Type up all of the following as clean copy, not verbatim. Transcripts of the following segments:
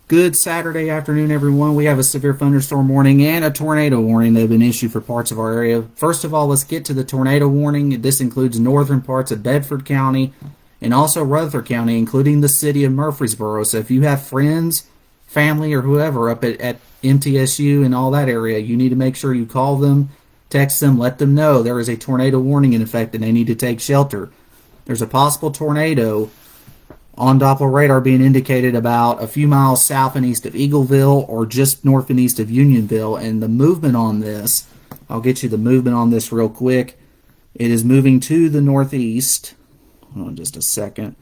Good Saturday afternoon, everyone. We have a severe thunderstorm warning and a tornado warning that have been issued for parts of our area. First of all, let's get to the tornado warning. This includes northern parts of Bedford County and also Rutherford County, including the city of Murfreesboro. So if you have friends, family, or whoever up at MTSU and all that area, you need to make sure you call them, text them, let them know there is a tornado warning in effect and they need to take shelter. There's a possible tornado on Doppler radar being indicated about a few miles south and east of Eagleville or just north and east of Unionville. And the movement on this, I'll get you the movement on this real quick. It is moving to the northeast. Hold on just a second.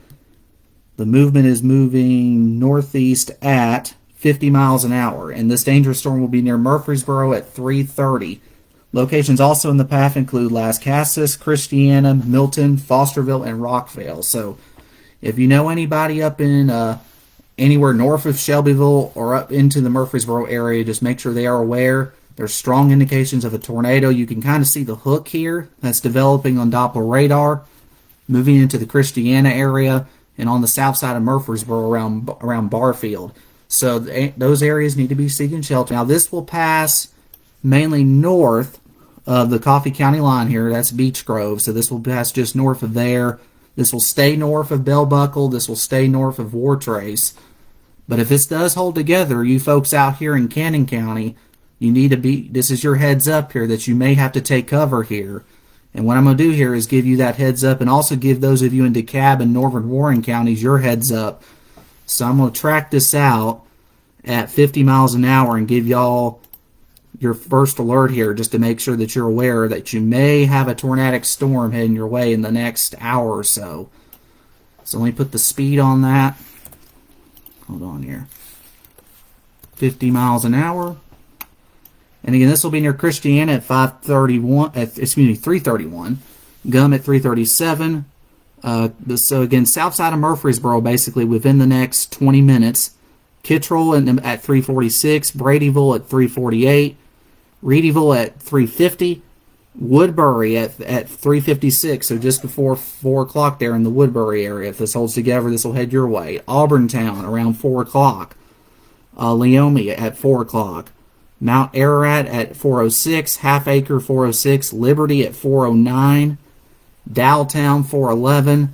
The movement is moving northeast at 50 miles an hour, and this dangerous storm will be near Murfreesboro at 3:30. Locations also in the path include Las Casas, Christiana, Milton, Fosterville, and Rockvale. So if you know anybody up in anywhere north of Shelbyville or up into the Murfreesboro area, just make sure they are aware. There's strong indications of a tornado. You can kind of see the hook here that's developing on Doppler radar, moving into the Christiana area and on the south side of Murfreesboro around Barfield. So those areas need to be seeking shelter. Now this will pass mainly north of the Coffee County line here. That's Beech Grove. So this will pass just north of there. This will stay north of Bell Buckle. This will stay north of Wartrace. But if this does hold together, you folks out here in Cannon County, you need to be, this is your heads up here that you may have to take cover here. And what I'm going to do here is give you that heads up and also give those of you in DeKalb and northern Warren counties your heads up. So I'm going to track this out at 50 miles an hour and give y'all your first alert here just to make sure that you're aware that you may have a tornadic storm heading your way in the next hour or so. So let me put the speed on that. Hold on here. 50 miles an hour. And again, this will be near Christiana at 331. Gum at 337. So again, south side of Murfreesboro, basically within the next 20 minutes. Kittrell at 346. Bradyville at 348. Reedyville at 350, Woodbury at 356, so just before 4 o'clock there in the Woodbury area. If this holds together, this will head your way. Auburntown around 4 o'clock. Leomi at 4 o'clock. Mount Ararat at 406, Half Acre 406, Liberty at 409, Dowelltown 411,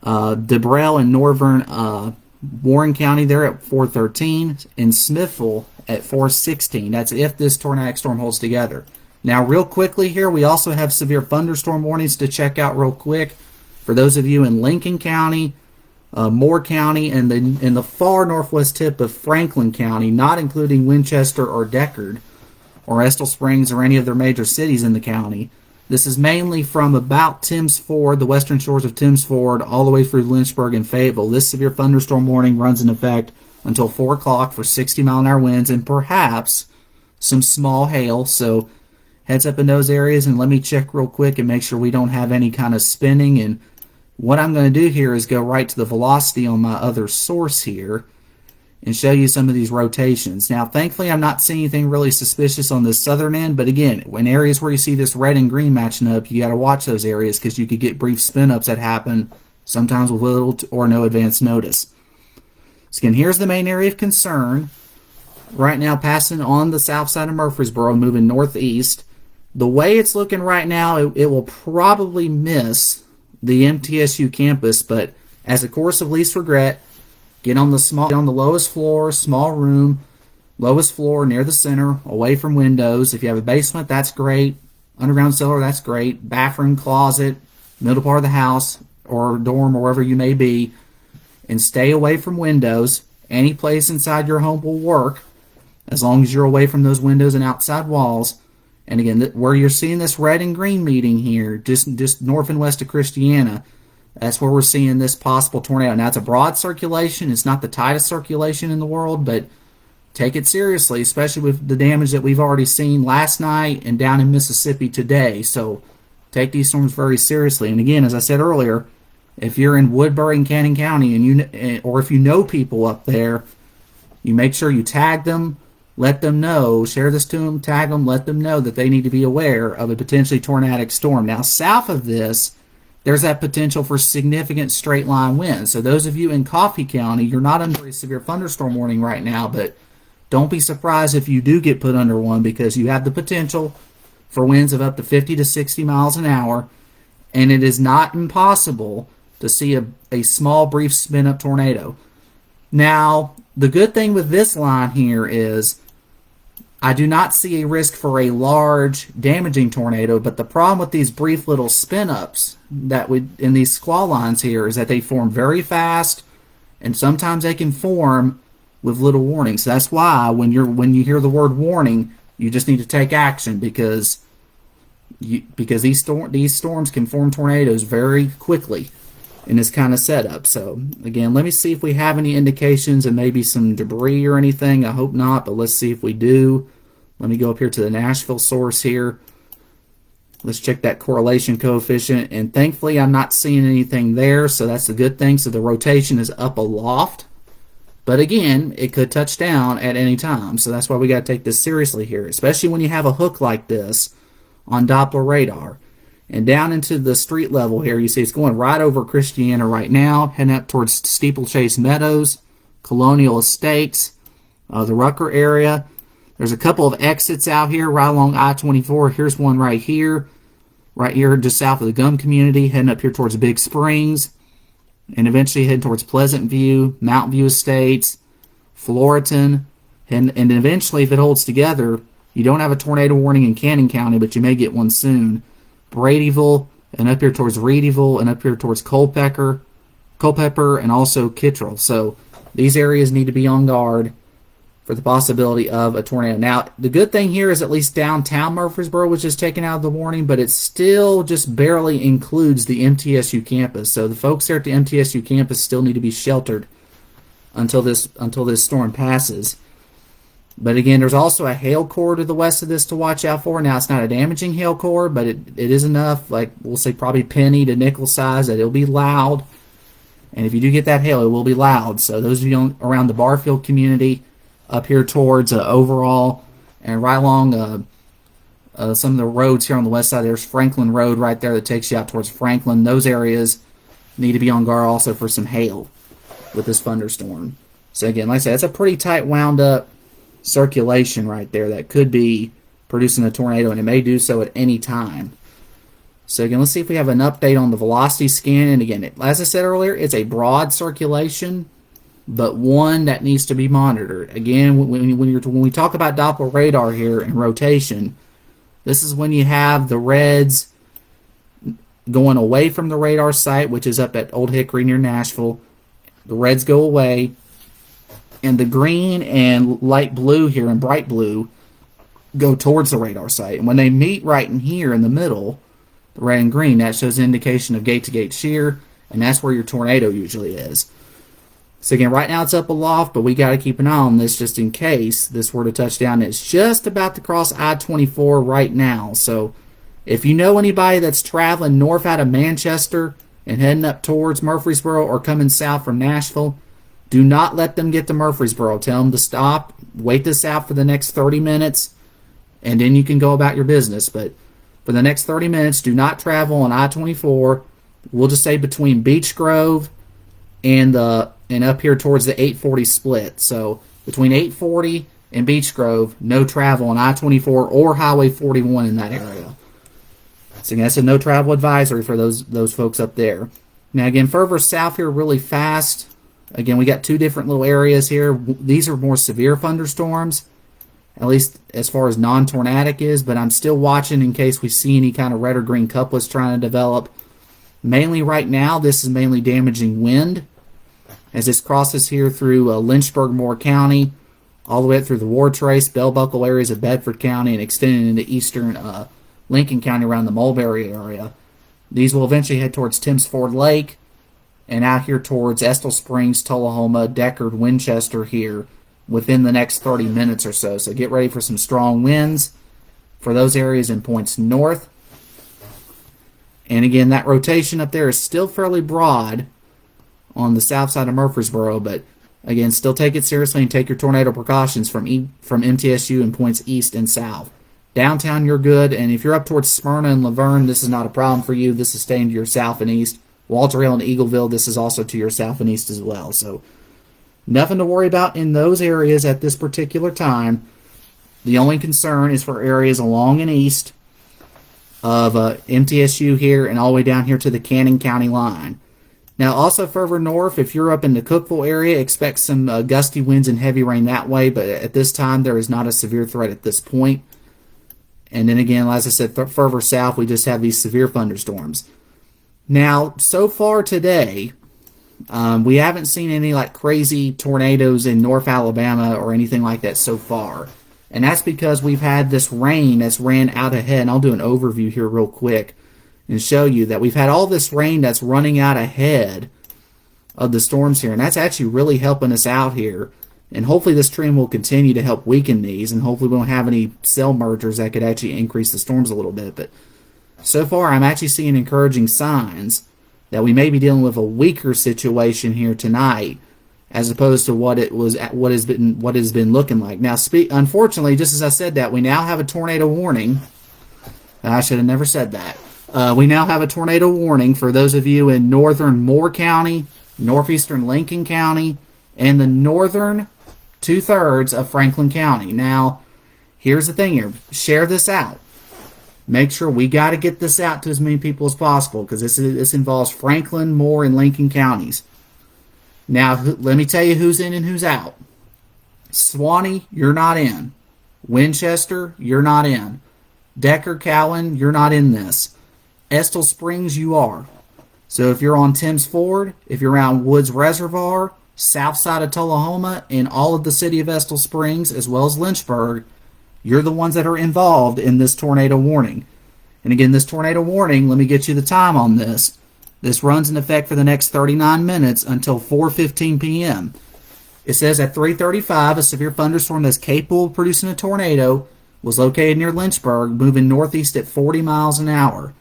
DeBrell in northern Warren County there at 413, and Smithville at 416. That's if this tornadic storm holds together. Now, real quickly here, we also have severe thunderstorm warnings to check out real quick for those of you in Lincoln County, Moore County, and in the far northwest tip of Franklin County, not including Winchester or Deckard or Estill Springs or any of their major cities in the county. This is mainly from about Timms Ford, the western shores of Timms Ford, all the way through Lynchburg and Fayetteville. This severe thunderstorm warning runs in effect until 4 o'clock for 60-mile-an-hour winds and perhaps some small hail. So heads up in those areas, and let me check real quick and make sure we don't have any kind of spinning. And what I'm going to do here is go right to the velocity on my other source here and show you some of these rotations. Now, thankfully, I'm not seeing anything really suspicious on the southern end, but again, in areas where you see this red and green matching up, you got to watch those areas because you could get brief spin-ups that happen sometimes with little or no advance notice. So again, here's the main area of concern. Right now, passing on the south side of Murfreesboro, moving northeast. The way it's looking right now, it will probably miss the MTSU campus, but as a course of least regret, get on the lowest floor, small room, lowest floor near the center, away from windows. If you have a basement, that's great. Underground cellar, that's great. Bathroom, closet, middle part of the house, or dorm, or wherever you may be. And stay away from windows. Any place inside your home will work as long as you're away from those windows and outside walls. And again, where you're seeing this red and green meeting here, just north and west of Christiana, that's where we're seeing this possible tornado. Now, it's a broad circulation. It's not the tightest circulation in the world, but take it seriously, especially with the damage that we've already seen last night and down in Mississippi today. So take these storms very seriously. And again, as I said earlier, if you're in Woodbury and Cannon County, or if you know people up there, you make sure you tag them, let them know, share this to them, tag them, let them know that they need to be aware of a potentially tornadic storm. Now, south of this, there's that potential for significant straight line winds. So those of you in Coffee County, you're not under a severe thunderstorm warning right now, but don't be surprised if you do get put under one, because you have the potential for winds of up to 50 to 60 miles an hour, and it is not impossible to see a small, brief spin-up tornado. Now, the good thing with this line here is I do not see a risk for a large, damaging tornado, but the problem with these brief little spin-ups that in these squall lines here is that they form very fast, and sometimes they can form with little warning. So that's why when you hear the word warning, you just need to take action, because these storms can form tornadoes very quickly in this kind of setup. So again, let me see if we have any indications and maybe some debris or anything. I hope not, but let's see if we do. Let me go up here to the Nashville source here. Let's check that correlation coefficient, and thankfully I'm not seeing anything there, so that's a good thing. So the rotation is up aloft, but again, it could touch down at any time, so that's why we got to take this seriously here, especially when you have a hook like this on Doppler radar. And down into the street level here, you see it's going right over Christiana right now, heading up towards Steeplechase Meadows, Colonial Estates, the Rucker area. There's a couple of exits out here right along I-24. Here's one right here just south of the Gum community, heading up here towards Big Springs, and eventually heading towards Pleasant View, Mountain View Estates, Floriton, and eventually, if it holds together, you don't have a tornado warning in Cannon County, but you may get one soon. Bradyville, and up here towards Reedyville, and up here towards Culpeper, and also Kittrell. So these areas need to be on guard for the possibility of a tornado. Now, the good thing here is at least downtown Murfreesboro was just taken out of the warning, but it still just barely includes the MTSU campus. So the folks there at the MTSU campus still need to be sheltered until this storm passes. But again, there's also a hail core to the west of this to watch out for. Now, it's not a damaging hail core, but it is enough, like we'll say probably penny to nickel size, that it'll be loud. And if you do get that hail, it will be loud. So those of you around the Barfield community, up here towards Overall, and right along some of the roads here on the west side, there's Franklin Road right there that takes you out towards Franklin. Those areas need to be on guard also for some hail with this thunderstorm. So again, like I said, it's a pretty tight wound up circulation right there that could be producing a tornado, and it may do so at any time. So again, let's see if we have an update on the velocity scan. And again, as I said earlier, it's a broad circulation, but one that needs to be monitored. Again, when we talk about Doppler radar here and rotation, this is when you have the reds going away from the radar site, which is up at Old Hickory near Nashville. The reds go away, and the green and light blue here and bright blue go towards the radar site. And when they meet right in here in the middle, the red and green, that shows an indication of gate-to-gate shear, and that's where your tornado usually is. So again, right now it's up aloft, but we got to keep an eye on this just in case this were to touch down. It's just about to cross I-24 right now. So if you know anybody that's traveling north out of Manchester and heading up towards Murfreesboro or coming south from Nashville, do not let them get to Murfreesboro. Tell them to stop, wait this out for the next 30 minutes, and then you can go about your business. But for the next 30 minutes, do not travel on I-24. We'll just say between Beech Grove and up here towards the 840 split. So between 840 and Beech Grove, no travel on I-24 or Highway 41 in that area. So again, that's a no travel advisory for those folks up there. Now again, further south here really fast. Again, we got two different little areas here. These are more severe thunderstorms, at least as far as non-tornadic is, but I'm still watching in case we see any kind of red or green couplets trying to develop. Mainly right now, this is mainly damaging wind as this crosses here through Lynchburg-Moore County, all the way up through the Ward Trace, Bell Buckle areas of Bedford County, and extending into eastern Lincoln County around the Mulberry area. These will eventually head towards Timms Ford Lake, and out here towards Estill Springs, Tullahoma, Deckard, Winchester here within the next 30 minutes or so. So get ready for some strong winds for those areas and points north. And again, that rotation up there is still fairly broad on the south side of Murfreesboro, but again, still take it seriously and take your tornado precautions from MTSU and points east and south. Downtown, you're good. And if you're up towards Smyrna and Laverne, this is not a problem for you. This is staying to your south and east. Walter Hill and Eagleville, this is also to your south and east as well. So nothing to worry about in those areas at this particular time. The only concern is for areas along and east of MTSU here and all the way down here to the Cannon County line. Now, also further north, if you're up in the Cookeville area, expect some gusty winds and heavy rain that way, but at this time, there is not a severe threat at this point. And then again, as I said, further south, we just have these severe thunderstorms. Now, so far today, we haven't seen any like crazy tornadoes in North Alabama or anything like that so far. And that's because we've had this rain that's ran out ahead. And I'll do an overview here real quick and show you that we've had all this rain that's running out ahead of the storms here. And that's actually really helping us out here. And hopefully this trend will continue to help weaken these. And hopefully we won't have any cell mergers that could actually increase the storms a little bit. But so far, I'm actually seeing encouraging signs that we may be dealing with a weaker situation here tonight, as opposed to what has been looking like. Now, unfortunately, just as I said that, we now have a tornado warning. I should have never said that. We now have a tornado warning for those of you in northern Moore County, northeastern Lincoln County, and the northern 2/3 of Franklin County. Now, here's the thing here: share this out. Make sure we got to get this out to as many people as possible, because this involves Franklin, Moore, and Lincoln counties. Now, let me tell you who's in and who's out. Suwannee, you're not in. Winchester, you're not in. Decker, Cowan, you're not in this. Estill Springs, you are. So if you're on Timms Ford, if you're around Woods Reservoir, south side of Tullahoma, and all of the city of Estill Springs, as well as Lynchburg, you're the ones that are involved in this tornado warning. And again, this tornado warning, let me get you the time on this. This runs in effect for the next 39 minutes until 4:15 p.m. It says at 3:35, a severe thunderstorm that's capable of producing a tornado was located near Lynchburg, moving northeast at 40 miles an hour.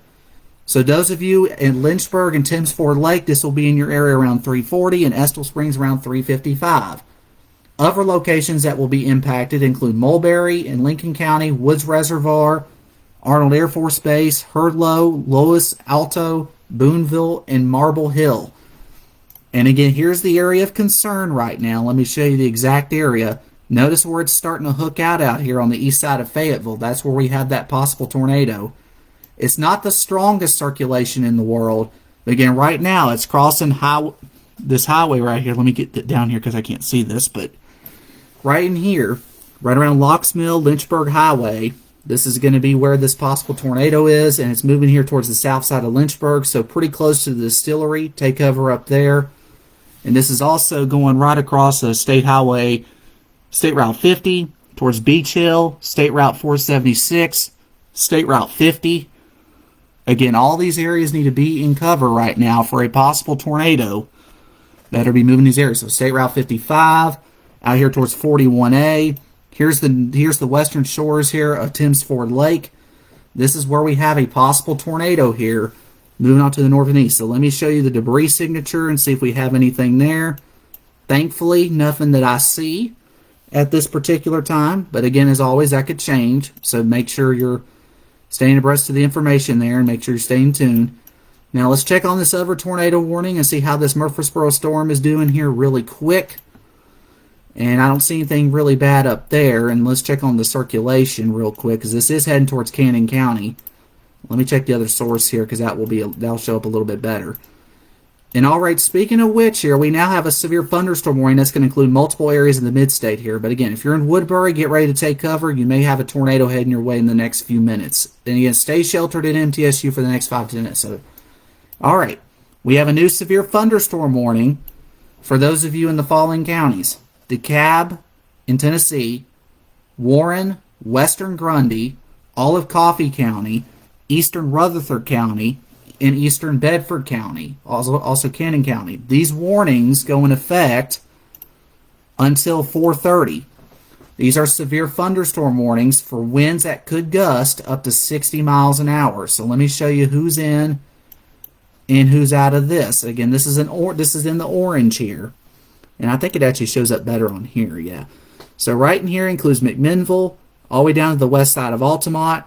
So those of you in Lynchburg and Timms Ford Lake, this will be in your area around 3:40, and Estill Springs around 3:55. Other locations that will be impacted include Mulberry in Lincoln County, Woods Reservoir, Arnold Air Force Base, Hurdlow, Lois, Alto, Boonville, and Marble Hill. And again, here's the area of concern right now. Let me show you the exact area. Notice where it's starting to hook out here on the east side of Fayetteville. That's where we have that possible tornado. It's not the strongest circulation in the world. But again, right now, it's crossing this highway right here. Let me get that down here because I can't see this, but right in here, right around Locks Mill, Lynchburg Highway, this is going to be where this possible tornado is, and it's moving here towards the south side of Lynchburg, so pretty close to the distillery. Take cover up there. And this is also going right across the State Highway, State Route 50, towards Beach Hill, State Route 476, State Route 50. Again, all these areas need to be in cover right now for a possible tornado that'll be moving these areas. So State Route 55, out here towards 41A. Here's the western shores here of Timms Ford Lake. This is where we have a possible tornado here, moving on to the north and east. So let me show you the debris signature and see if we have anything there. Thankfully, nothing that I see at this particular time. But again, as always, that could change. So make sure you're staying abreast of the information there and make sure you're staying tuned. Now let's check on this other tornado warning and see how this Murfreesboro storm is doing here really quick. And I don't see anything really bad up there. And let's check on the circulation real quick, because this is heading towards Cannon County. Let me check the other source here, because that'll show up a little bit better. And all right, speaking of which here, we now have a severe thunderstorm warning that's going to include multiple areas in the mid-state here. But again, if you're in Woodbury, get ready to take cover. You may have a tornado heading your way in the next few minutes. And again, stay sheltered at MTSU for the next 5 to 10 minutes. So, all right, we have a new severe thunderstorm warning for those of you in the following counties: DeKalb in Tennessee, Warren, Western Grundy, Olive Coffee County, Eastern Rutherford County, and Eastern Bedford County, also Cannon County. These warnings go in effect until 4:30. These are severe thunderstorm warnings for winds that could gust up to 60 miles an hour. So let me show you who's in and who's out of this. Again, this is in the orange here. And I think it actually shows up better on here, yeah. So right in here includes McMinnville, all the way down to the west side of Altamont.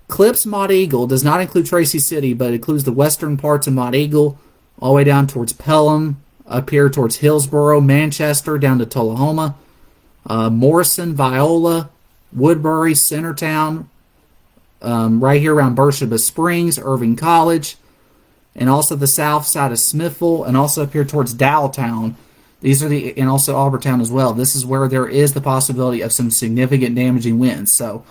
Clips Mott Eagle does not include Tracy City, but it includes the western parts of Mott Eagle, all the way down towards Pelham, up here towards Hillsboro, Manchester, down to Tullahoma, Morrison, Viola, Woodbury, Centertown, right here around Beersheba Springs, Irving College, and also the south side of Smithville, and also up here towards Dowelltown. These are and also Auburtown as well. This is where there is the possibility of some significant damaging winds. So,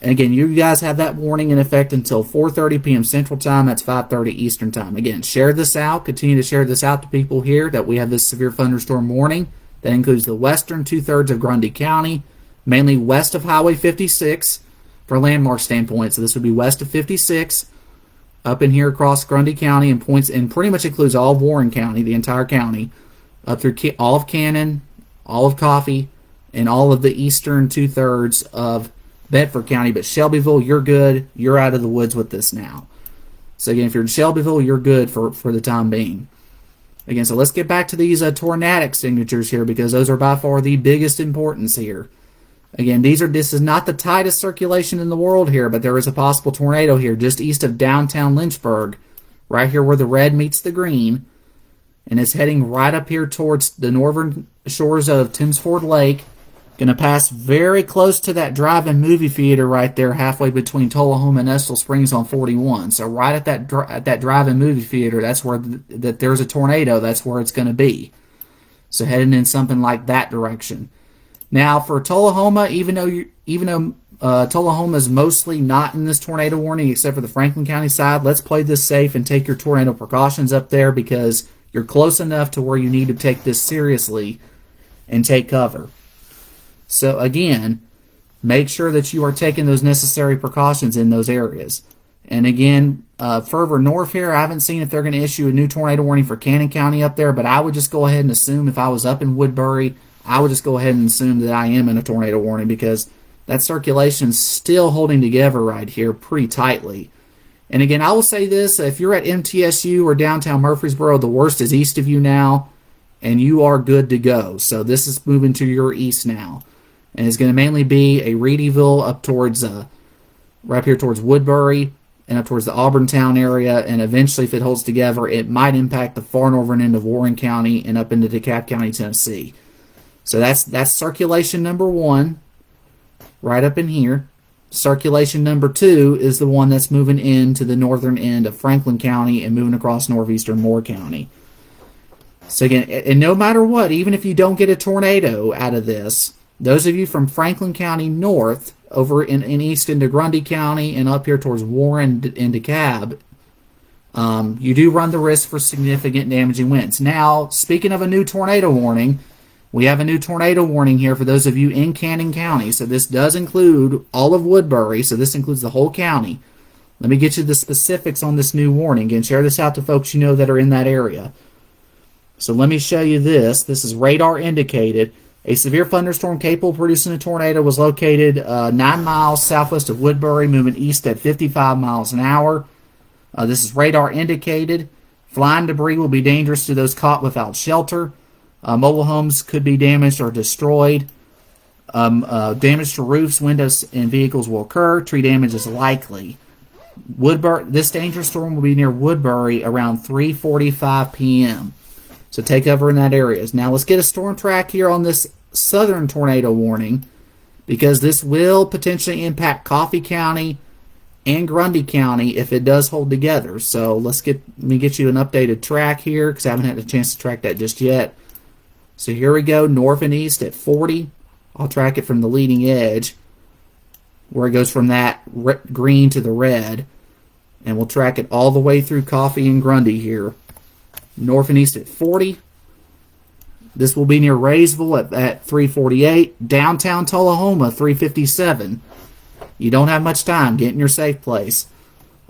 again, you guys have that warning in effect until 4:30 p.m. Central Time. That's 5:30 Eastern Time. Again, share this out. Continue to share this out to people here that we have this severe thunderstorm warning. That includes the western two-thirds of Grundy County, mainly west of Highway 56 for landmark standpoint. So this would be west of 56, up in here across Grundy County, and points and pretty much includes all of Warren County, the entire county, up through all of Cannon, all of Coffee, and all of the eastern two-thirds of Bedford County. But Shelbyville, you're good. You're out of the woods with this now. So again, if you're in Shelbyville, you're good for the time being. Again, so let's get back to these tornadic signatures here, because those are by far the biggest importance here. Again, this is not the tightest circulation in the world here, but there is a possible tornado here just east of downtown Lynchburg, right here where the red meets the green, and it's heading right up here towards the northern shores of Timms Ford Lake. Going to pass very close to that drive-in movie theater right there, halfway between Tullahoma and Estill Springs on 41. So right at that drive-in movie theater, that's where that there's a tornado. That's where it's going to be. So heading in something like that direction. Now for Tullahoma, even though Tullahoma is mostly not in this tornado warning except for the Franklin County side, let's play this safe and take your tornado precautions up there, because you're close enough to where you need to take this seriously and take cover. So again, make sure that you are taking those necessary precautions in those areas. And again, further north here, I haven't seen if they're going to issue a new tornado warning for Cannon County up there, but I would just go ahead and assume, if I was up in Woodbury, I would just go ahead and assume that I am in a tornado warning, because that circulation's still holding together right here pretty tightly. And again, I will say this, if you're at MTSU or downtown Murfreesboro, the worst is east of you now, and you are good to go. So this is moving to your east now. And it's going to mainly be a Reedyville up towards, right here towards Woodbury, and up towards the Auburntown area, and eventually, if it holds together, it might impact the far northern end of Warren County and up into DeKalb County, Tennessee. So that's circulation number one, right up in here. Circulation number two is the one that's moving into the northern end of Franklin County and moving across northeastern Moore County. So again, and no matter what, even if you don't get a tornado out of this, those of you from Franklin County north, over in east into Grundy County and up here towards Warren and DeKalb, you do run the risk for significant damaging winds. Now, speaking of a new tornado warning, we have a new tornado warning here for those of you in Cannon County. So this does include all of Woodbury, so this includes the whole county. Let me get you the specifics on this new warning and share this out to folks you know that are in that area. So let me show you this. This is radar indicated. A severe thunderstorm capable of producing a tornado was located 9 miles southwest of Woodbury, moving east at 55 miles an hour. This is radar indicated. Flying debris will be dangerous to those caught without shelter. Mobile homes could be damaged or destroyed. Damage to roofs, windows, and vehicles will occur. Tree damage is likely. This dangerous storm will be near Woodbury around 3:45 p.m. So take cover in that area. Now let's get a storm track here on this southern tornado warning, because this will potentially impact Coffee County and Grundy County if it does hold together. So let me get you an updated track here, because I haven't had a chance to track that just yet. So here we go, north and east at 40. I'll track it from the leading edge, where it goes from that green to the red. And we'll track it all the way through Coffee and Grundy here. North and east at 40. This will be near Raysville at 3:48. Downtown Tullahoma, 3:57. You don't have much time. Get in your safe place.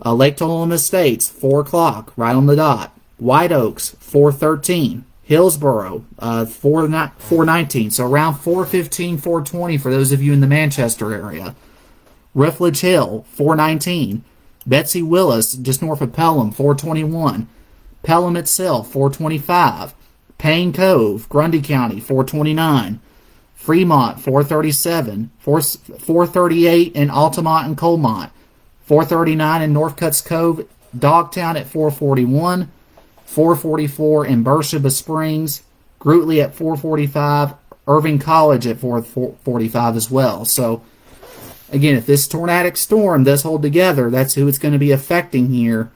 Lake Tullahoma Estates, 4 o'clock, right on the dot. White Oaks, 4:13. Hillsboro, 4:19. So around 4:15, 4:20 for those of you in the Manchester area. Ruffledge Hill, 4:19. Betsy Willis, just north of Pelham, 4:21. Pelham itself, 4:25. Payne Cove, Grundy County, 4:29. Fremont 437, 438 in Altamont and Colmont, 439 in North Cuts Cove, Dogtown at 441, 444 in Beersheba Springs, Grootley at 445, Irving College at 445 as well. So, again, if this tornadic storm does hold together, that's who it's going to be affecting here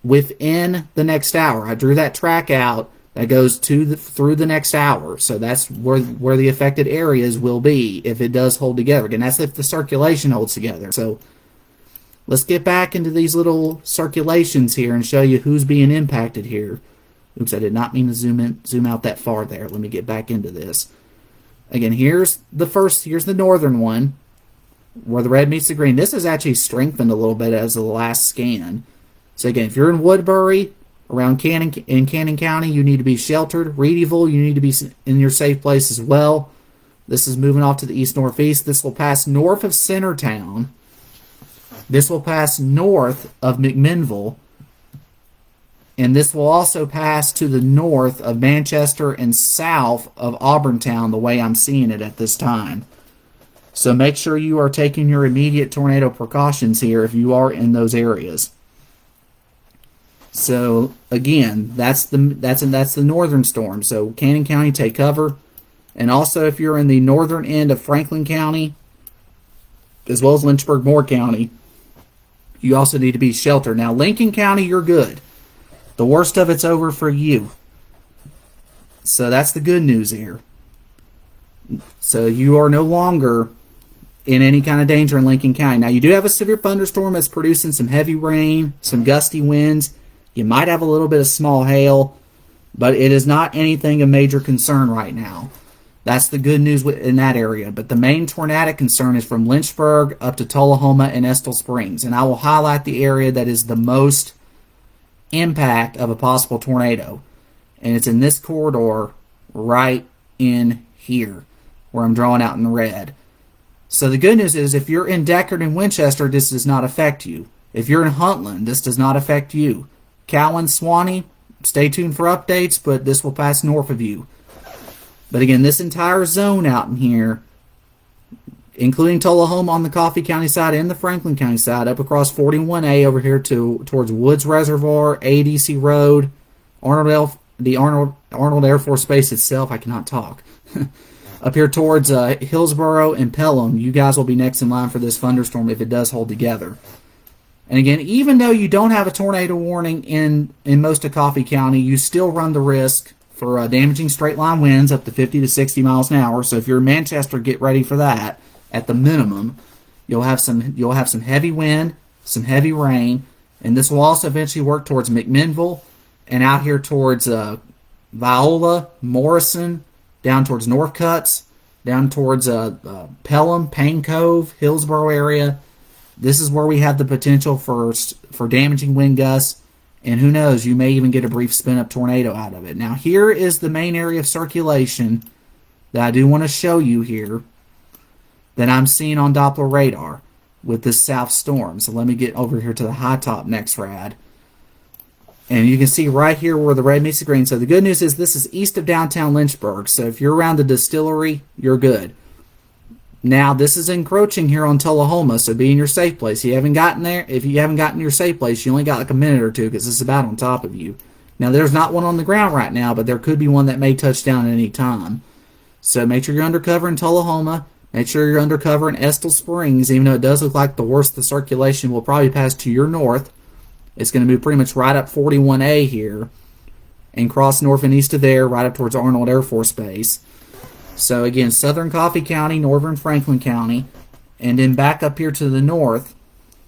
within the next hour. I drew that track out that goes through the next hour. So that's where the affected areas will be if it does hold together. Again, that's if the circulation holds together. So let's get back into these little circulations here and show you who's being impacted here. Oops, I did not mean to zoom out that far there. Let me get back into this. Again, here's the northern one where the red meets the green. This has actually strengthened a little bit as of the last scan. So again, if you're in Woodbury, around Cannon County, you need to be sheltered. Reedyville, you need to be in your safe place as well. This is moving off to the east-northeast. This will pass north of Centertown. This will pass north of McMinnville. And this will also pass to the north of Manchester and south of Auburntown, the way I'm seeing it at this time. So make sure you are taking your immediate tornado precautions here if you are in those areas. So again, that's the northern storm. So Cannon County, take cover. And also if you're in the northern end of Franklin County, as well as Lynchburg-Moore County, you also need to be sheltered. Now Lincoln County, you're good. The worst of it's over for you. So that's the good news here. So you are no longer in any kind of danger in Lincoln County. Now you do have a severe thunderstorm that's producing some heavy rain, some gusty winds. You might have a little bit of small hail, but it is not anything of major concern right now. That's the good news in that area. But the main tornadic concern is from Lynchburg up to Tullahoma and Estill Springs. And I will highlight the area that is the most impact of a possible tornado. And it's in this corridor right in here, where I'm drawing out in red. So the good news is if you're in Deckard and Winchester, this does not affect you. If you're in Huntland, this does not affect you. Cowan, Swanee, stay tuned for updates, but this will pass north of you. But again, this entire zone out in here, including Tullahoma on the Coffee County side and the Franklin County side, up across 41A over here towards Woods Reservoir, ADC Road, the Arnold Air Force Base itself, I cannot talk. Up here towards Hillsboro and Pelham, you guys will be next in line for this thunderstorm if it does hold together. And again, even though you don't have a tornado warning in most of Coffee County, you still run the risk for damaging straight-line winds up to 50 to 60 miles an hour. So if you're in Manchester, get ready for that. At the minimum, you'll have some heavy wind, some heavy rain, and this will also eventually work towards McMinnville and out here towards Viola, Morrison, down towards North Cuts, down towards Pelham, Payne Cove, Hillsboro area. This is where we have the potential for damaging wind gusts, and who knows, you may even get a brief spin-up tornado out of it. Now, here is the main area of circulation that I do want to show you here that I'm seeing on Doppler radar with this south storm. So let me get over here to the high top next rad. And you can see right here where the red meets the green. So the good news is this is east of downtown Lynchburg. So if you're around the distillery, you're good. Now, this is encroaching here on Tullahoma, so be in your safe place. You haven't gotten there. If you haven't gotten to your safe place, you only got like a minute or two because it's about on top of you. Now, there's not one on the ground right now, but there could be one that may touch down at any time. So make sure you're undercover in Tullahoma. Make sure you're undercover in Estill Springs, even though it does look like the worst of the circulation will probably pass to your north. It's going to move pretty much right up 41A here and cross north and east of there, right up towards Arnold Air Force Base. So again, southern Coffee County, northern Franklin County, and then back up here to the north.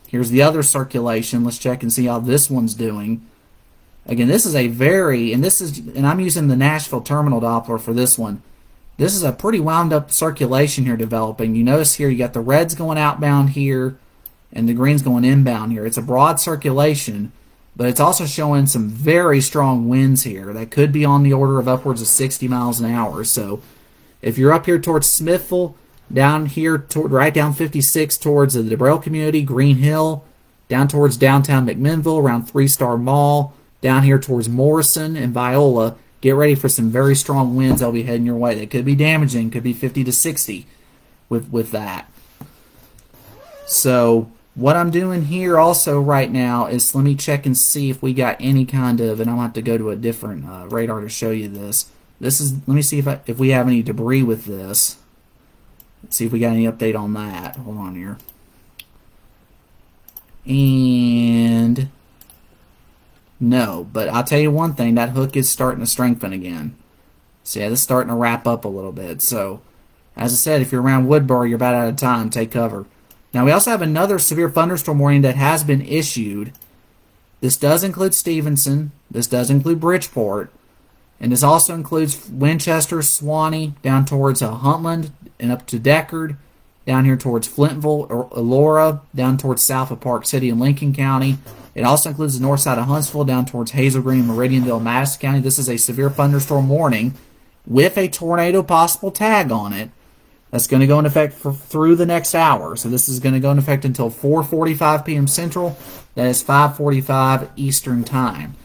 Here's the other circulation. Let's check and see how this one's doing. Again, this is and I'm using the Nashville Terminal Doppler for this one. This is a pretty wound up circulation here developing. You notice here you got the reds going outbound here and the greens going inbound here. It's a broad circulation, but it's also showing some very strong winds here that could be on the order of upwards of 60 miles an hour. So if you're up here towards Smithville, down here right down 56 towards the DeBrell community, Green Hill, down towards downtown McMinnville around 3 Star Mall, down here towards Morrison and Viola, get ready for some very strong winds that'll be heading your way. That could be damaging, could be 50 to 60 with that. So what I'm doing here also right now is let me check and see if we got any kind of, and I'll have to go to a different radar to show you this. Let me see if we have any debris with this. Let's see if we got any update on that. Hold on here. And no, but I'll tell you one thing, that hook is starting to strengthen again. So yeah, this is starting to wrap up a little bit. So as I said, if you're around Woodbury, you're about out of time. Take cover. Now we also have another severe thunderstorm warning that has been issued. This does include Stevenson. This does include Bridgeport. And this also includes Winchester, Suwanee, down towards Huntland and up to Deckard, down here towards Flintville, or Elora, down towards south of Park City and Lincoln County. It also includes the north side of Huntsville, down towards Hazel Green and Meridianville, Madison County. This is a severe thunderstorm warning with a tornado possible tag on it. That's going to go in effect through the next hour. So this is going to go in effect until 4:45 p.m. Central. That is 5:45 Eastern Time.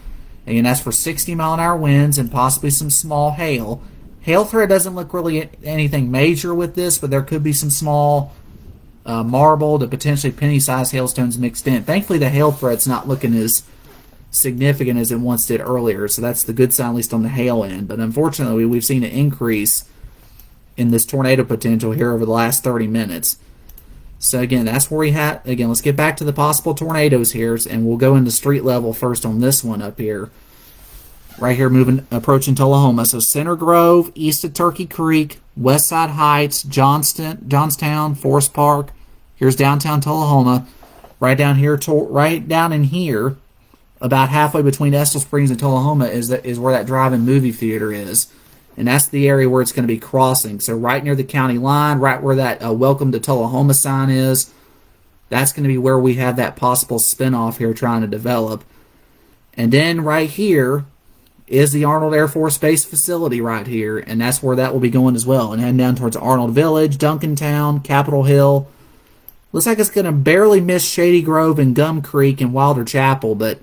Again, that's for 60-mile-an-hour winds and possibly some small hail. Hail threat doesn't look really anything major with this, but there could be some small marble to potentially penny-sized hailstones mixed in. Thankfully, the hail threat's not looking as significant as it once did earlier, so that's the good sign, at least on the hail end. But unfortunately, we've seen an increase in this tornado potential here over the last 30 minutes. So again, that's where we had. Again, let's get back to the possible tornadoes here, and we'll go into street level first on this one up here. Right here, approaching Tullahoma. So Center Grove, east of Turkey Creek, West Side Heights, Johnstown, Forest Park. Here's downtown Tullahoma. Right down here, right down in here, about halfway between Estill Springs and Tullahoma is where that drive-in movie theater is. And that's the area where it's going to be crossing. So right near the county line, right where that Welcome to Tullahoma sign is, that's going to be where we have that possible spinoff here trying to develop. And then right here is the Arnold Air Force Base facility right here, and that's where that will be going as well. And heading down towards Arnold Village, Duncantown, Capitol Hill. Looks like it's going to barely miss Shady Grove and Gum Creek and Wilder Chapel, but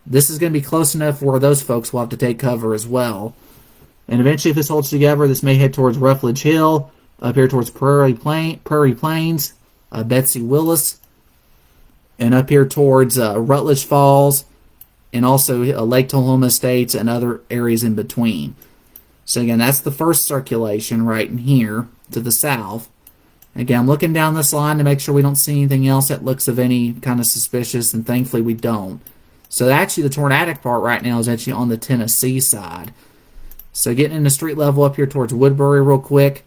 this is going to be close enough where those folks will have to take cover as well. And eventually, if this holds together, this may head towards Ruffledge Hill, up here towards Prairie Plains, Betsy Willis, and up here towards Rutledge Falls, and also Lake Tullahoma Estates and other areas in between. So again, that's the first circulation right in here to the south. Again, I'm looking down this line to make sure we don't see anything else that looks of any kind of suspicious, and thankfully we don't. So actually, the tornadic part right now is actually on the Tennessee side. So getting into street level up here towards Woodbury real quick.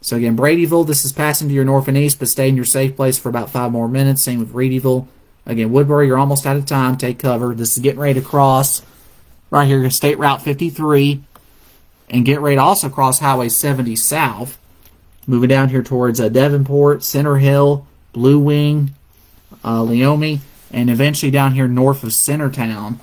So again, Bradyville, this is passing to your north and east, but stay in your safe place for about 5 more minutes. Same with Reedyville. Again, Woodbury, you're almost out of time. Take cover. This is getting ready to cross right here, State Route 53, and get ready to also cross Highway 70 south. Moving down here towards Devonport, Center Hill, Blue Wing, Leomi, and eventually down here north of Centertown.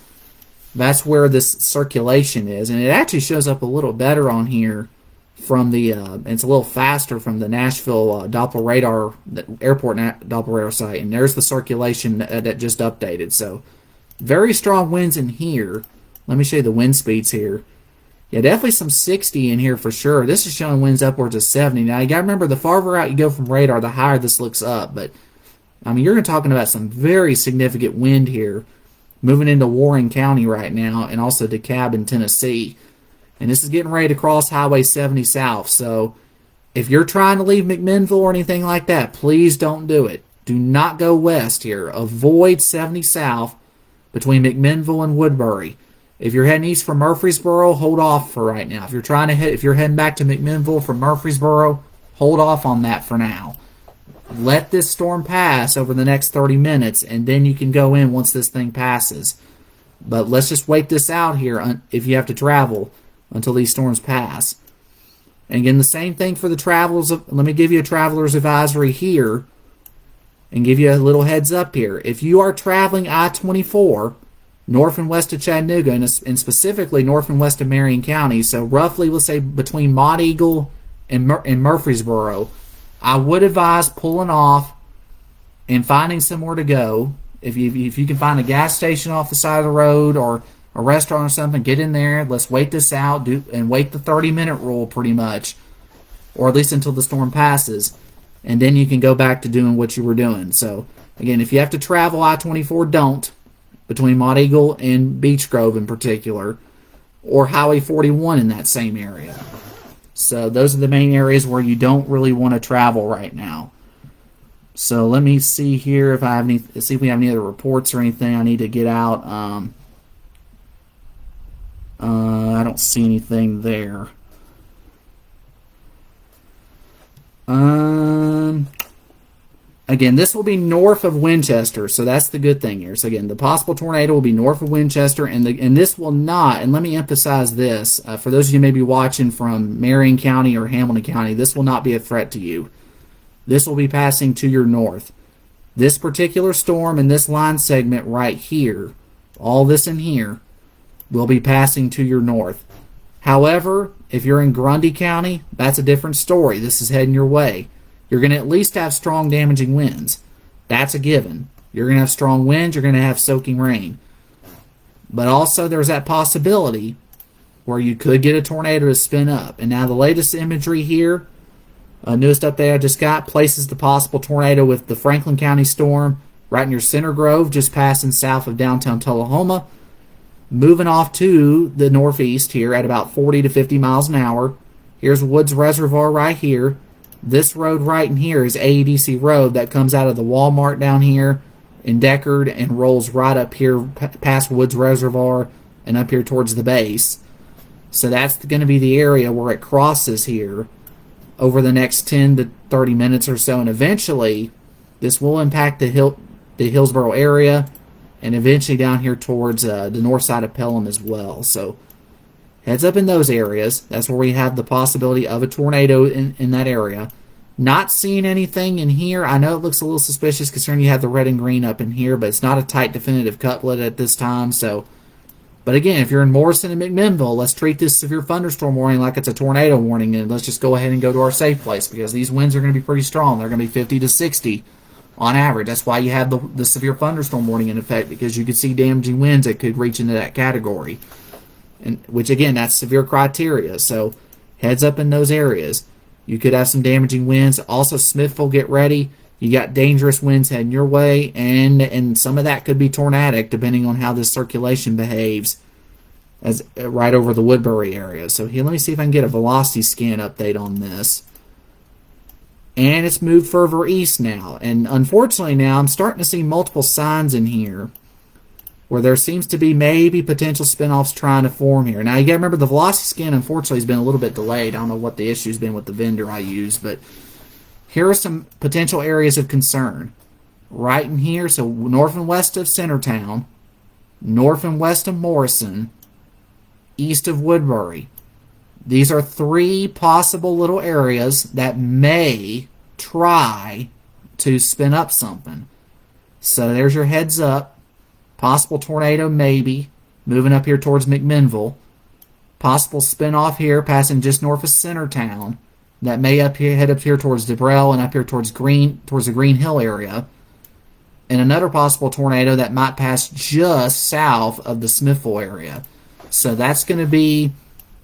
That's where this circulation is, and it actually shows up a little better on here from the, it's a little faster from the Nashville Doppler radar, the airport Doppler radar site, and there's the circulation that just updated. So very strong winds in here. Let me show you the wind speeds here. Yeah, definitely some 60 in here for sure. This is showing winds upwards of 70. Now, you got to remember, the farther out you go from radar, the higher this looks up. But, I mean, you're talking about some very significant wind here moving into Warren County right now, and also DeKalb in Tennessee. And this is getting ready to cross Highway 70 south. So if you're trying to leave McMinnville or anything like that, please don't do it. Do not go west here. Avoid 70 south between McMinnville and Woodbury. If you're heading east from Murfreesboro, hold off for right now. If you're heading back to McMinnville from Murfreesboro, hold off on that for now. Let this storm pass over the next 30 minutes, and then you can go in once this thing passes. But let's just wait this out here if you have to travel until these storms pass. And again, the same thing for the travelers. Let me give you a traveler's advisory here and give you a little heads up here. If you are traveling I-24 north and west of Chattanooga, and specifically north and west of Marion County, so roughly, let's say, between Mott Eagle and Murfreesboro, I would advise pulling off and finding somewhere to go. If you can find a gas station off the side of the road, or a restaurant or something, get in there, let's wait this out, and wait the 30-minute rule pretty much, or at least until the storm passes, and then you can go back to doing what you were doing. So, again, if you have to travel I-24, don't, between Mont Eagle and Beech Grove in particular, or Highway 41 in that same area. So those are the main areas where you don't really want to travel right now. So let me see here if I have any. See if we have any other reports or anything I need to get out. I don't see anything there. Again, this will be north of Winchester, so that's the good thing here. So again, the possible tornado will be north of Winchester, and this will not, and let me emphasize this, for those of you who may be watching from Marion County or Hamilton County, this will not be a threat to you. This will be passing to your north. This particular storm and this line segment right here, all this in here, will be passing to your north. However, if you're in Grundy County, that's a different story. This is heading your way. You're going to at least have strong damaging winds. That's a given. You're going to have strong winds. You're going to have soaking rain. But also there's that possibility where you could get a tornado to spin up. And now the latest imagery here, newest update I just got, places the possible tornado with the Franklin County storm right near Center Grove, just passing south of downtown Tullahoma, moving off to the northeast here at about 40 to 50 miles an hour. Here's Woods Reservoir right here. This road right in here is AEDC Road that comes out of the Walmart down here in Deckard and rolls right up here past Woods Reservoir and up here towards the base. So that's going to be the area where it crosses here over the next 10 to 30 minutes or so, and eventually this will impact the Hillsborough area and eventually down here towards the north side of Pelham as well. So heads up in those areas. That's where we have the possibility of a tornado in that area. Not seeing anything in here. I know it looks a little suspicious considering you have the red and green up in here, but it's not a tight definitive couplet at this time. So, but again, if you're in Morrison and McMinnville, let's treat this severe thunderstorm warning like it's a tornado warning, and let's just go ahead and go to our safe place because these winds are going to be pretty strong. They're going to be 50 to 60 on average. That's why you have the severe thunderstorm warning in effect, because you could see damaging winds that could reach into that category. And which again, that's severe criteria. So heads up in those areas. You could have some damaging winds. Also, Smithville, get ready. You got dangerous winds heading your way, and some of that could be tornadic depending on how this circulation behaves as right over the Woodbury area. So here, let me see if I can get a velocity scan update on this. And it's moved further east now. And unfortunately now I'm starting to see multiple signs in here where there seems to be maybe potential spin-offs trying to form here. Now, you got to remember, the velocity scan, unfortunately, has been a little bit delayed. I don't know what the issue's been with the vendor I use, but here are some potential areas of concern. Right in here, so north and west of Centertown, north and west of Morrison, east of Woodbury. These are three possible little areas that may try to spin up something. So there's your heads up. Possible tornado, maybe, moving up here towards McMinnville. Possible spin-off here, passing just north of Centertown. That may head up here towards DeBrell and up here towards the Green Hill area. And another possible tornado that might pass just south of the Smithville area. So that's going to be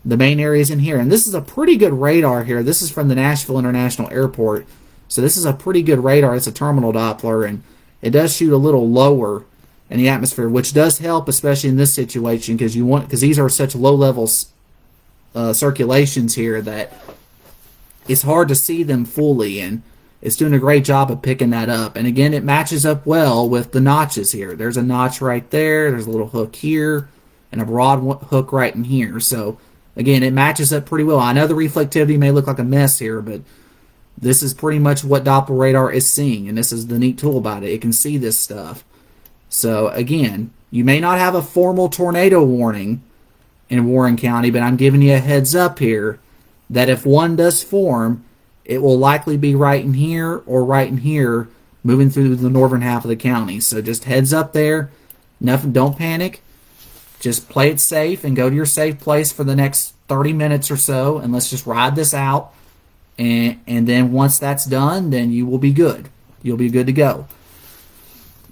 the main areas in here. And this is a pretty good radar here. This is from the Nashville International Airport. So this is a pretty good radar. It's a terminal Doppler, and it does shoot a little lower in the atmosphere, which does help, especially in this situation, because these are such low levels circulations here that it's hard to see them fully, and it's doing a great job of picking that up. And again, it matches up well with the notches here. There's a notch right there, there's a little hook here, and a broad hook right in here. So again, it matches up pretty well. I know the reflectivity may look like a mess here, but this is pretty much what Doppler radar is seeing, and this is the neat tool about it. It can see this stuff. So again, you may not have a formal tornado warning in Warren County, but I'm giving you a heads up here that if one does form, it will likely be right in here or right in here, moving through the northern half of the county. So just heads up there. Nothing, don't panic. Just play it safe and go to your safe place for the next 30 minutes or so, and let's just ride this out. And then once that's done, then you will be good. You'll be good to go.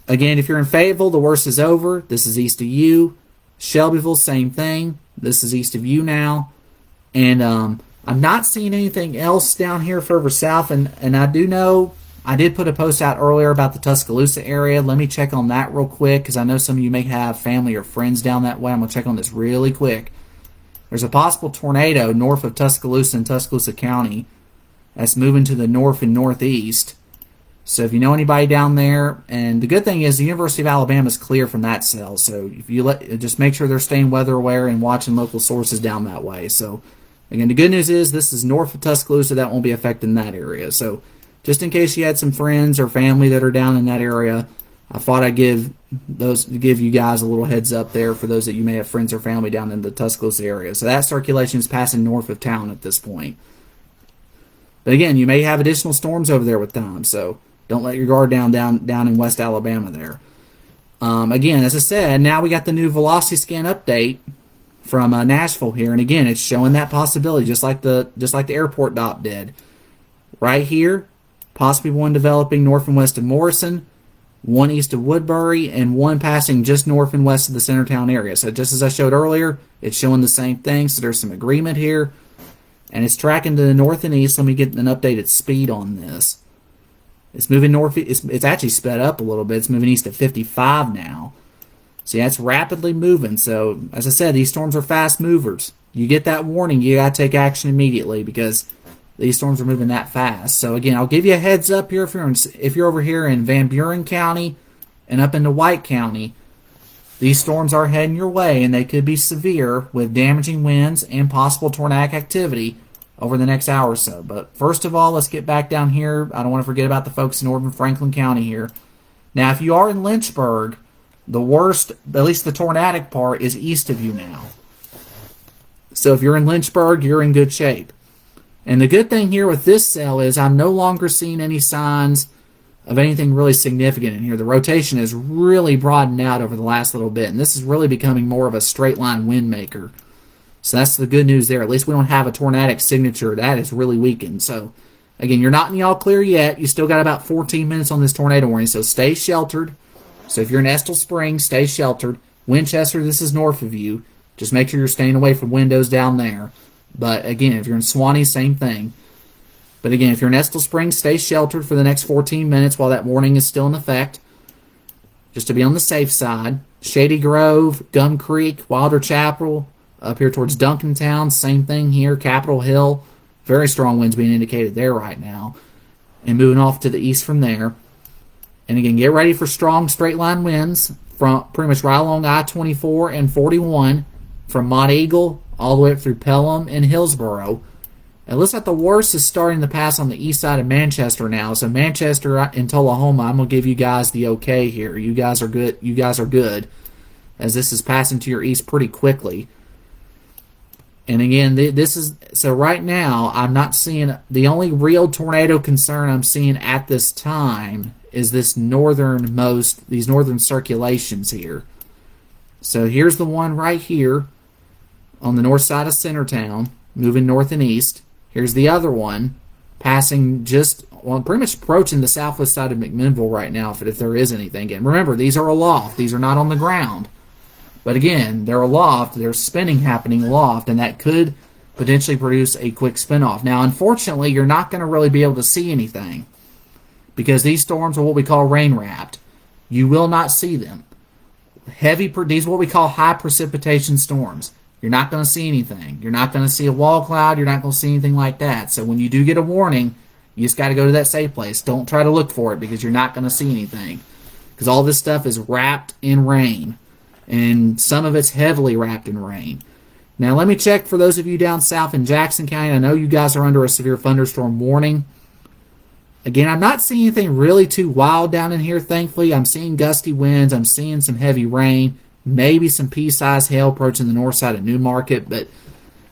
Again, if you're in Fayetteville, the worst is over. This is east of you. Shelbyville, same thing. This is east of you now. And I'm not seeing anything else down here further south. And I do know I did put a post out earlier about the Tuscaloosa area. Let me check on that real quick because I know some of you may have family or friends down that way. I'm going to check on this really quick. There's a possible tornado north of Tuscaloosa in Tuscaloosa County that's moving to the north and northeast. So if you know anybody down there, and the good thing is the University of Alabama is clear from that cell. So if you just make sure they're staying weather aware and watching local sources down that way. So again, the good news is this is north of Tuscaloosa. That won't be affecting that area. So just in case you had some friends or family that are down in that area, I thought I'd give you guys a little heads up there for those that you may have friends or family down in the Tuscaloosa area. So that circulation is passing north of town at this point. But again, you may have additional storms over there with time, so don't let your guard down in West Alabama there. Again, as I said, now we got the new velocity scan update from Nashville here, and again, it's showing that possibility, just like the airport DOP did. Right here, possibly one developing north and west of Morrison, one east of Woodbury, and one passing just north and west of the Centertown area. So just as I showed earlier, it's showing the same thing, so there's some agreement here. And it's tracking to the north and east. Let me get an updated speed on this. It's moving north. It's actually sped up a little bit. It's moving east at 55 now. See, that's rapidly moving. So, as I said, these storms are fast movers. You get that warning, you got to take action immediately because these storms are moving that fast. So, again, I'll give you a heads up here if you're over here in Van Buren County and up into White County. These storms are heading your way, and they could be severe with damaging winds and possible tornadic activity over the next hour or so. But first of all, let's get back down here. I don't want to forget about the folks in northern Franklin County here. Now, if you are in Lynchburg, the worst, at least the tornadic part, is east of you now. So if you're in Lynchburg, you're in good shape. And the good thing here with this cell is I'm no longer seeing any signs of anything really significant in here. The rotation has really broadened out over the last little bit, and this is really becoming more of a straight line wind maker. So that's the good news there. At least we don't have a tornadic signature. That is really weakened. So, again, you're not in the all clear yet. You still got about 14 minutes on this tornado warning, so stay sheltered. So if you're in Estill Springs, stay sheltered. Winchester, this is north of you. Just make sure you're staying away from windows down there. But, again, if you're in Suwanee, same thing. But again, if you're in Estill Springs, stay sheltered for the next 14 minutes while that warning is still in effect, just to be on the safe side. Shady Grove, Gum Creek, Wilder Chapel, up here towards Duncantown, same thing here. Capitol Hill, very strong winds being indicated there right now. And moving off to the east from there. And again, get ready for strong straight line winds from pretty much right along I-24 and 41 from Mont Eagle all the way up through Pelham and Hillsborough. It looks like the worst is starting to pass on the east side of Manchester now. So Manchester and Tullahoma, I'm going to give you guys the okay here. You guys are good. You guys are good, as this is passing to your east pretty quickly. And again, this is so right now I'm not seeing the only real tornado concern I'm seeing at this time is these northern circulations here. So here's the one right here on the north side of Centertown, moving north and east. Here's the other one, passing pretty much approaching the southwest side of McMinnville right now, if there is anything. Again, remember, these are aloft. These are not on the ground. But again, they're aloft. There's spinning happening aloft, and that could potentially produce a quick spin-off. Now, unfortunately, you're not going to really be able to see anything because these storms are what we call rain-wrapped. You will not see them. These are what we call high precipitation storms. You're not going to see anything. You're not going to see a wall cloud. You're not going to see anything like that. So when you do get a warning, you just got to go to that safe place. Don't try to look for it because you're not going to see anything. Because all this stuff is wrapped in rain. And some of it's heavily wrapped in rain. Now let me check for those of you down south in Jackson County. I know you guys are under a severe thunderstorm warning. Again, I'm not seeing anything really too wild down in here, thankfully. I'm seeing gusty winds. I'm seeing some heavy rain. Maybe some pea-sized hail approaching the north side of Newmarket, but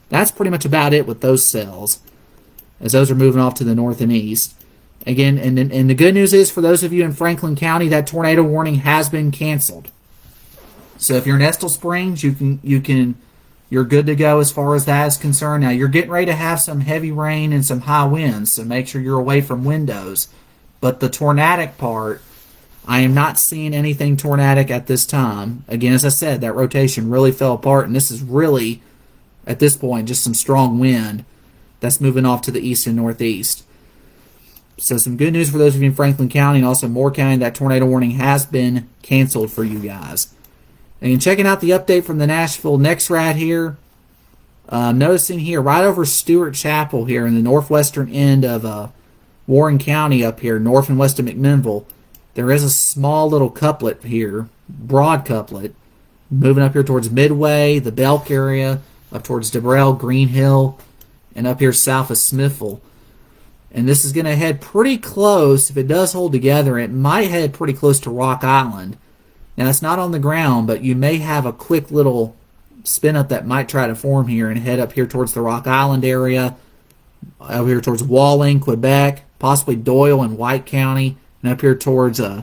that's pretty much about it with those cells, as those are moving off to the north and east. Again, and the good news is for those of you in Franklin County, that tornado warning has been canceled. So if you're in Estill Springs, you're good to go as far as that is concerned. Now you're getting ready to have some heavy rain and some high winds, so make sure you're away from windows. But the tornadic part, I am not seeing anything tornadic at this time. Again, as I said, that rotation really fell apart, and this is really, at this point, just some strong wind that's moving off to the east and northeast. So some good news for those of you in Franklin County and also Moore County. That tornado warning has been canceled for you guys. And checking out the update from the Nashville NEXRAD here. Noticing here, right over Stewart Chapel here in the northwestern end of Warren County up here, north and west of McMinnville, there is a small little couplet here, broad couplet, moving up here towards Midway, the Belk area, up towards DeBrell, Green Hill, and up here south of Smithville. And this is going to head pretty close. If it does hold together, it might head pretty close to Rock Island. Now, it's not on the ground, but you may have a quick little spin up that might try to form here and head up here towards the Rock Island area, up here towards Walling, Quebec, possibly Doyle and White County, and up here towards right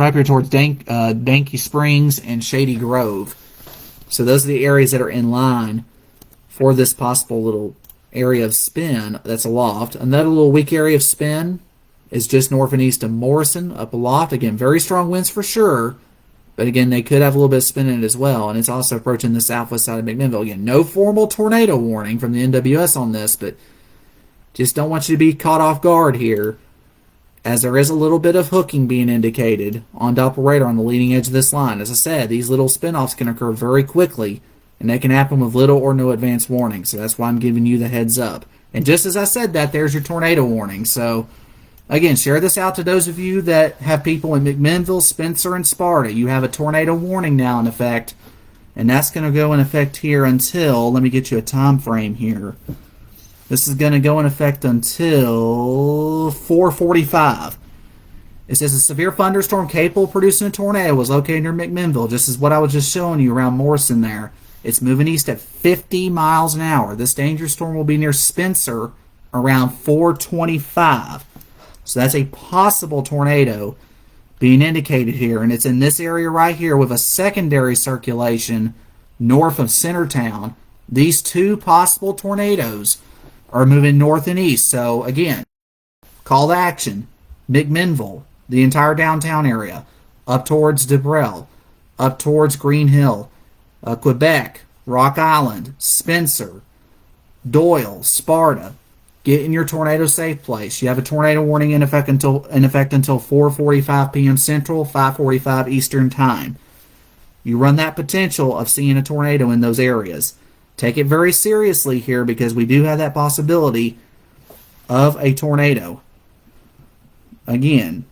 up here towards Danke Springs and Shady Grove. So those are the areas that are in line for this possible little area of spin that's aloft. Another little weak area of spin is just north and east of Morrison, up aloft. Again, very strong winds for sure, but again, they could have a little bit of spin in it as well, and it's also approaching the southwest side of McMinnville. Again, no formal tornado warning from the NWS on this, but just don't want you to be caught off guard here, as there is a little bit of hooking being indicated on Doppler radar on the leading edge of this line. As I said, these little spin-offs can occur very quickly, and they can happen with little or no advance warning, so that's why I'm giving you the heads up. And just as I said that, there's your tornado warning. So, again, share this out to those of you that have people in McMinnville, Spencer, and Sparta. You have a tornado warning now in effect, and that's going to go in effect here until, let me get you a time frame here. This is going to go in effect until 4:45. It says a severe thunderstorm capable of producing a tornado was located near McMinnville, just as what I was just showing you around Morrison there. It's moving east at 50 miles an hour. This dangerous storm will be near Spencer around 4:25. So that's a possible tornado being indicated here, and it's in this area right here with a secondary circulation north of Centertown. These two possible tornadoes are moving north and east. So again, call to action: McMinnville, the entire downtown area, up towards DeBrell, up towards Green Hill, Quebec, Rock Island, Spencer, Doyle, Sparta. Get in your tornado safe place. You have a tornado warning in effect until 4:45 p.m. Central, 5:45 Eastern Time. You run that potential of seeing a tornado in those areas. Take it very seriously here, because we do have that possibility of a tornado. Again,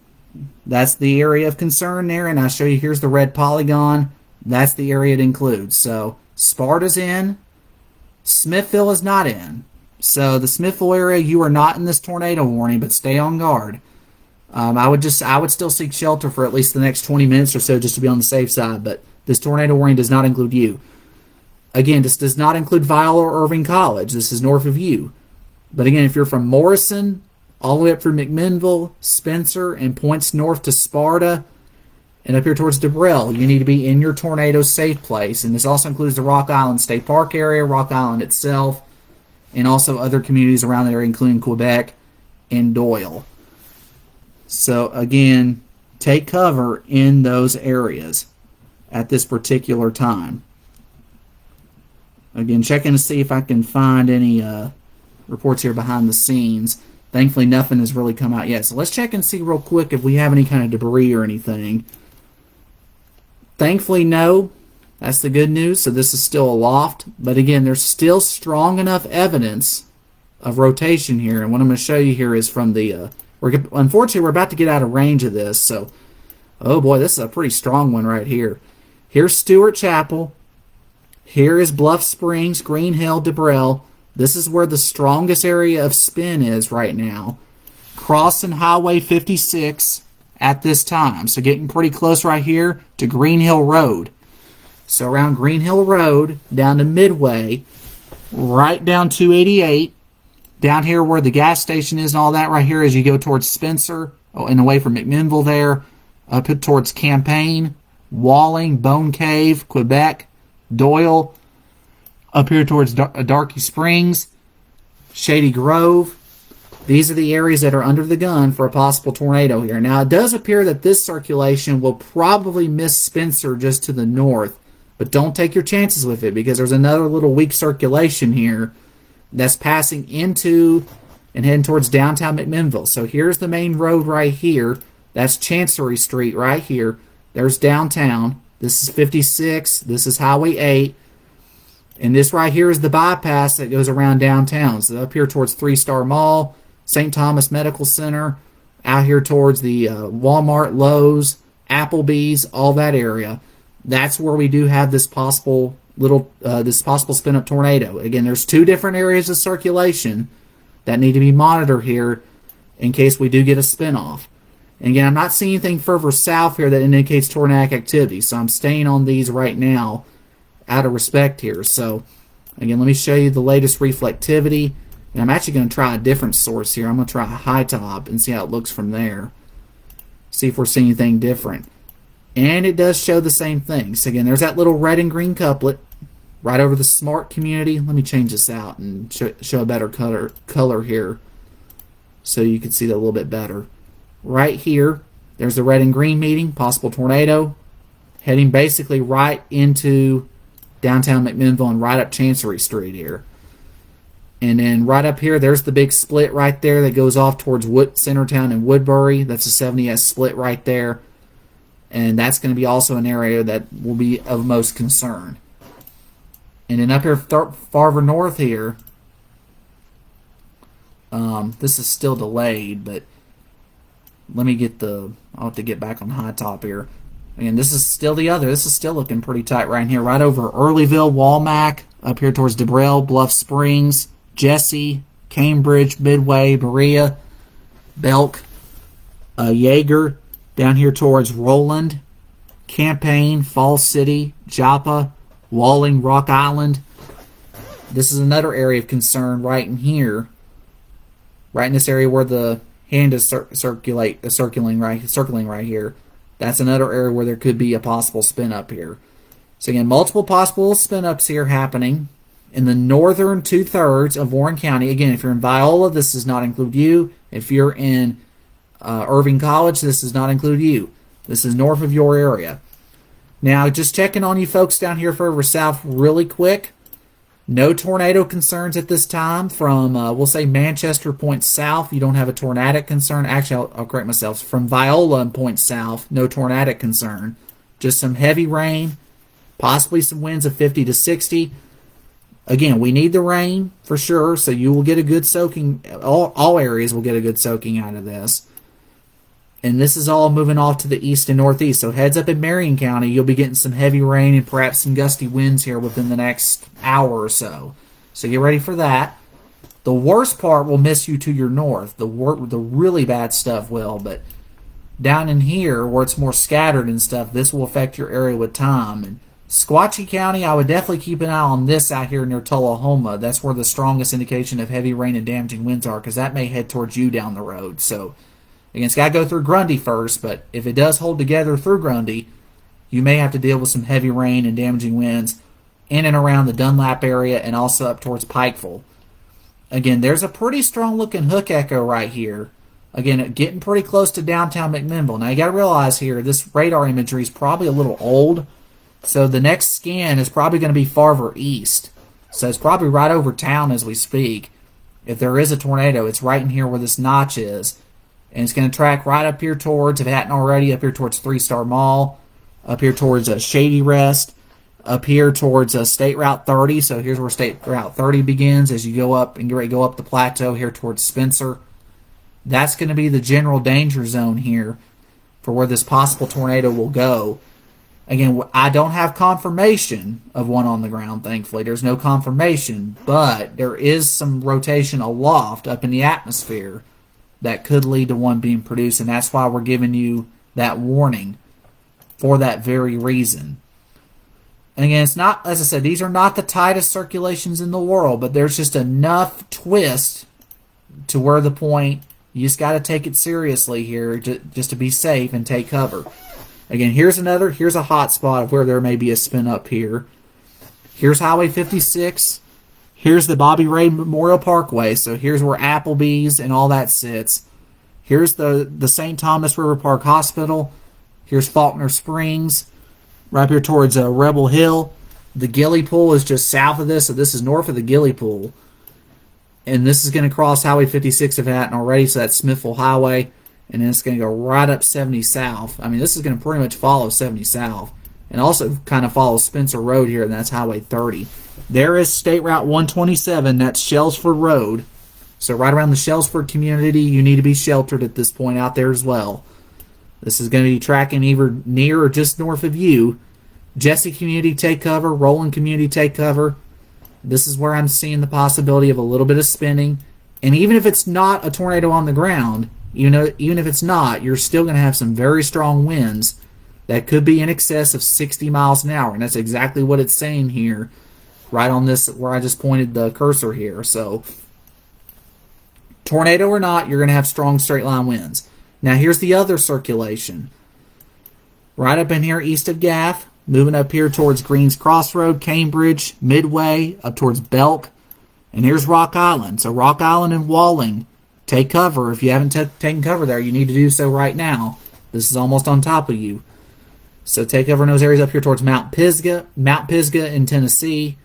that's the area of concern there, and I'll show you, here's the red polygon. That's the area it includes. So Sparta's in, Smithville is not in. So the Smithville area, you are not in this tornado warning, but stay on guard. I would still seek shelter for at least the next 20 minutes or so, just to be on the safe side, but this tornado warning does not include you. Again, this does not include Viola or Irving College. This is north of you. But again, if you're from Morrison all the way up through McMinnville, Spencer, and points north to Sparta, and up here towards DeBrell, you need to be in your tornado safe place. And this also includes the Rock Island State Park area, Rock Island itself, and also other communities around there, including Quebec and Doyle. So again, take cover in those areas at this particular time. Again, checking to see if I can find any reports here behind the scenes. Thankfully, nothing has really come out yet. So let's check and see real quick if we have any kind of debris or anything. Thankfully, no. That's the good news. So this is still aloft. But again, there's still strong enough evidence of rotation here. And what I'm going to show you here is from the... unfortunately, we're about to get out of range of this. So, oh boy, this is a pretty strong one right here. Here's Stewart Chapel. Here is Bluff Springs, Green Hill, DeBrell. This is where the strongest area of spin is right now. Crossing Highway 56 at this time. So getting pretty close right here to Green Hill Road. So around Green Hill Road, down to Midway, right down 288, down here where the gas station is and all that right here as you go towards Spencer, and away from McMinnville there, up towards Campaign, Walling, Bone Cave, Quebec, Doyle, up here towards Darky Springs, Shady Grove, These are the areas that are under the gun for a possible tornado here. Now, it does appear that this circulation will probably miss Spencer just to the north, but don't take your chances with it because there's another little weak circulation here that's passing into and heading towards downtown McMinnville. So here's the main road right here. That's Chancery Street right here. There's downtown. This is 56. This is Highway 8. And this right here is the bypass that goes around downtown. So up here towards 3-Star Mall, St. Thomas Medical Center, out here towards the Walmart, Lowe's, Applebee's, all that area. That's where we do have this possible spin-up tornado. Again, there's 2 different areas of circulation that need to be monitored here in case we do get a spin-off. And again, I'm not seeing anything further south here that indicates tornadic activity, so I'm staying on these right now out of respect here. So, again, let me show you the latest reflectivity. And I'm actually going to try a different source here. I'm going to try a high top and see how it looks from there. See if we're seeing anything different. And it does show the same thing. So, again, there's that little red and green couplet right over the smart community. Let me change this out and show a better color here so you can see that a little bit better. Right here, there's the red and green meeting, possible tornado, heading basically right into downtown McMinnville and right up Chancery Street here. And then right up here, there's the big split right there that goes off towards Centertown and Woodbury. That's a 70S split right there. And that's going to be also an area that will be of most concern. And then up here farther north here, this is still delayed, but let me get I'll have to get back on high top here. Again, this is still this is still looking pretty tight right here. Right over Earlyville, Walmack, up here towards DeBrell, Bluff Springs, Jesse, Cambridge, Midway, Berea, Belk, Yeager, down here towards Roland, Campaign, Falls City, Joppa, Walling, Rock Island. This is another area of concern right in here. Right in this area where the hand is circling right here. That's another area where there could be a possible spin up here. So again, multiple possible spin ups here happening in the northern 2/3 of Warren County. Again, if you're in Viola, this does not include you. If you're in Irving College, this does not include you. This is north of your area. Now, just checking on you folks down here further south really quick. No tornado concerns at this time from, we'll say, Manchester points south. You don't have a tornadic concern. Actually, I'll correct myself. From Viola and points south, no tornadic concern. Just some heavy rain, possibly some winds of 50 to 60. Again, we need the rain for sure, so you will get a good soaking. All areas will get a good soaking out of this. And this is all moving off to the east and northeast. So heads up in Marion County, you'll be getting some heavy rain and perhaps some gusty winds here within the next hour or so. So get ready for that. The worst part will miss you to your north. The really bad stuff will. But down in here, where it's more scattered and stuff, this will affect your area with time. And Sequatchie County, I would definitely keep an eye on this out here near Tullahoma. That's where the strongest indication of heavy rain and damaging winds are, because that may head towards you down the road. So again, it's got to go through Grundy first, but if it does hold together through Grundy, you may have to deal with some heavy rain and damaging winds in and around the Dunlap area and also up towards Pikeville. Again, there's a pretty strong-looking hook echo right here. Again, getting pretty close to downtown McMinnville. Now, you got to realize here, this radar imagery is probably a little old, so the next scan is probably going to be farther east. So it's probably right over town as we speak. If there is a tornado, it's right in here where this notch is. And it's going to track right up here towards, if it hadn't already, up here towards 3-Star Mall, up here towards Shady Rest, up here towards State Route 30. So here's where State Route 30 begins as you go up and get ready to go up the plateau here towards Spencer. That's going to be the general danger zone here for where this possible tornado will go. Again, I don't have confirmation of one on the ground, thankfully. There's no confirmation, but there is some rotation aloft up in the atmosphere that could lead to one being produced, and that's why we're giving you that warning for that very reason. And again, it's not, as I said, these are not the tightest circulations in the world, but there's just enough twist to where the point, you just got to take it seriously here just to be safe and take cover. Again, here's a hot spot of where there may be a spin up here. Here's Highway 56. Here's the Bobby Ray Memorial Parkway. So here's where Applebee's and all that sits. Here's the St. Thomas River Park Hospital. Here's Faulkner Springs. Right here towards Rebel Hill. The Gilly Pool is just south of this. So this is north of the Gilly Pool. And this is going to cross Highway 56 if it hadn't already. So that's Smithville Highway. And then it's going to go right up 70 South. I mean, this is going to pretty much follow 70 South. And also kind of follow Spencer Road here. And that's Highway 30. There is State Route 127. That's Shellsford Road. So right around the Shellsford community, you need to be sheltered at this point out there as well. This is going to be tracking either near or just north of you. Jesse Community take cover. Roland Community take cover. This is where I'm seeing the possibility of a little bit of spinning. And even if it's not a tornado on the ground, even if it's not, you're still going to have some very strong winds that could be in excess of 60 miles an hour. And that's exactly what it's saying here, right on this where I just pointed the cursor here. So tornado or not, you're going to have strong straight line winds. Now here's the other circulation. Right up in here east of Gaff, moving up here towards Greens Crossroad, Cambridge, Midway, up towards Belk. And here's Rock Island. So Rock Island and Walling, take cover. If you haven't taken cover there, you need to do so right now. This is almost on top of you. So take cover in those areas up here towards Mount Pisgah in Tennessee,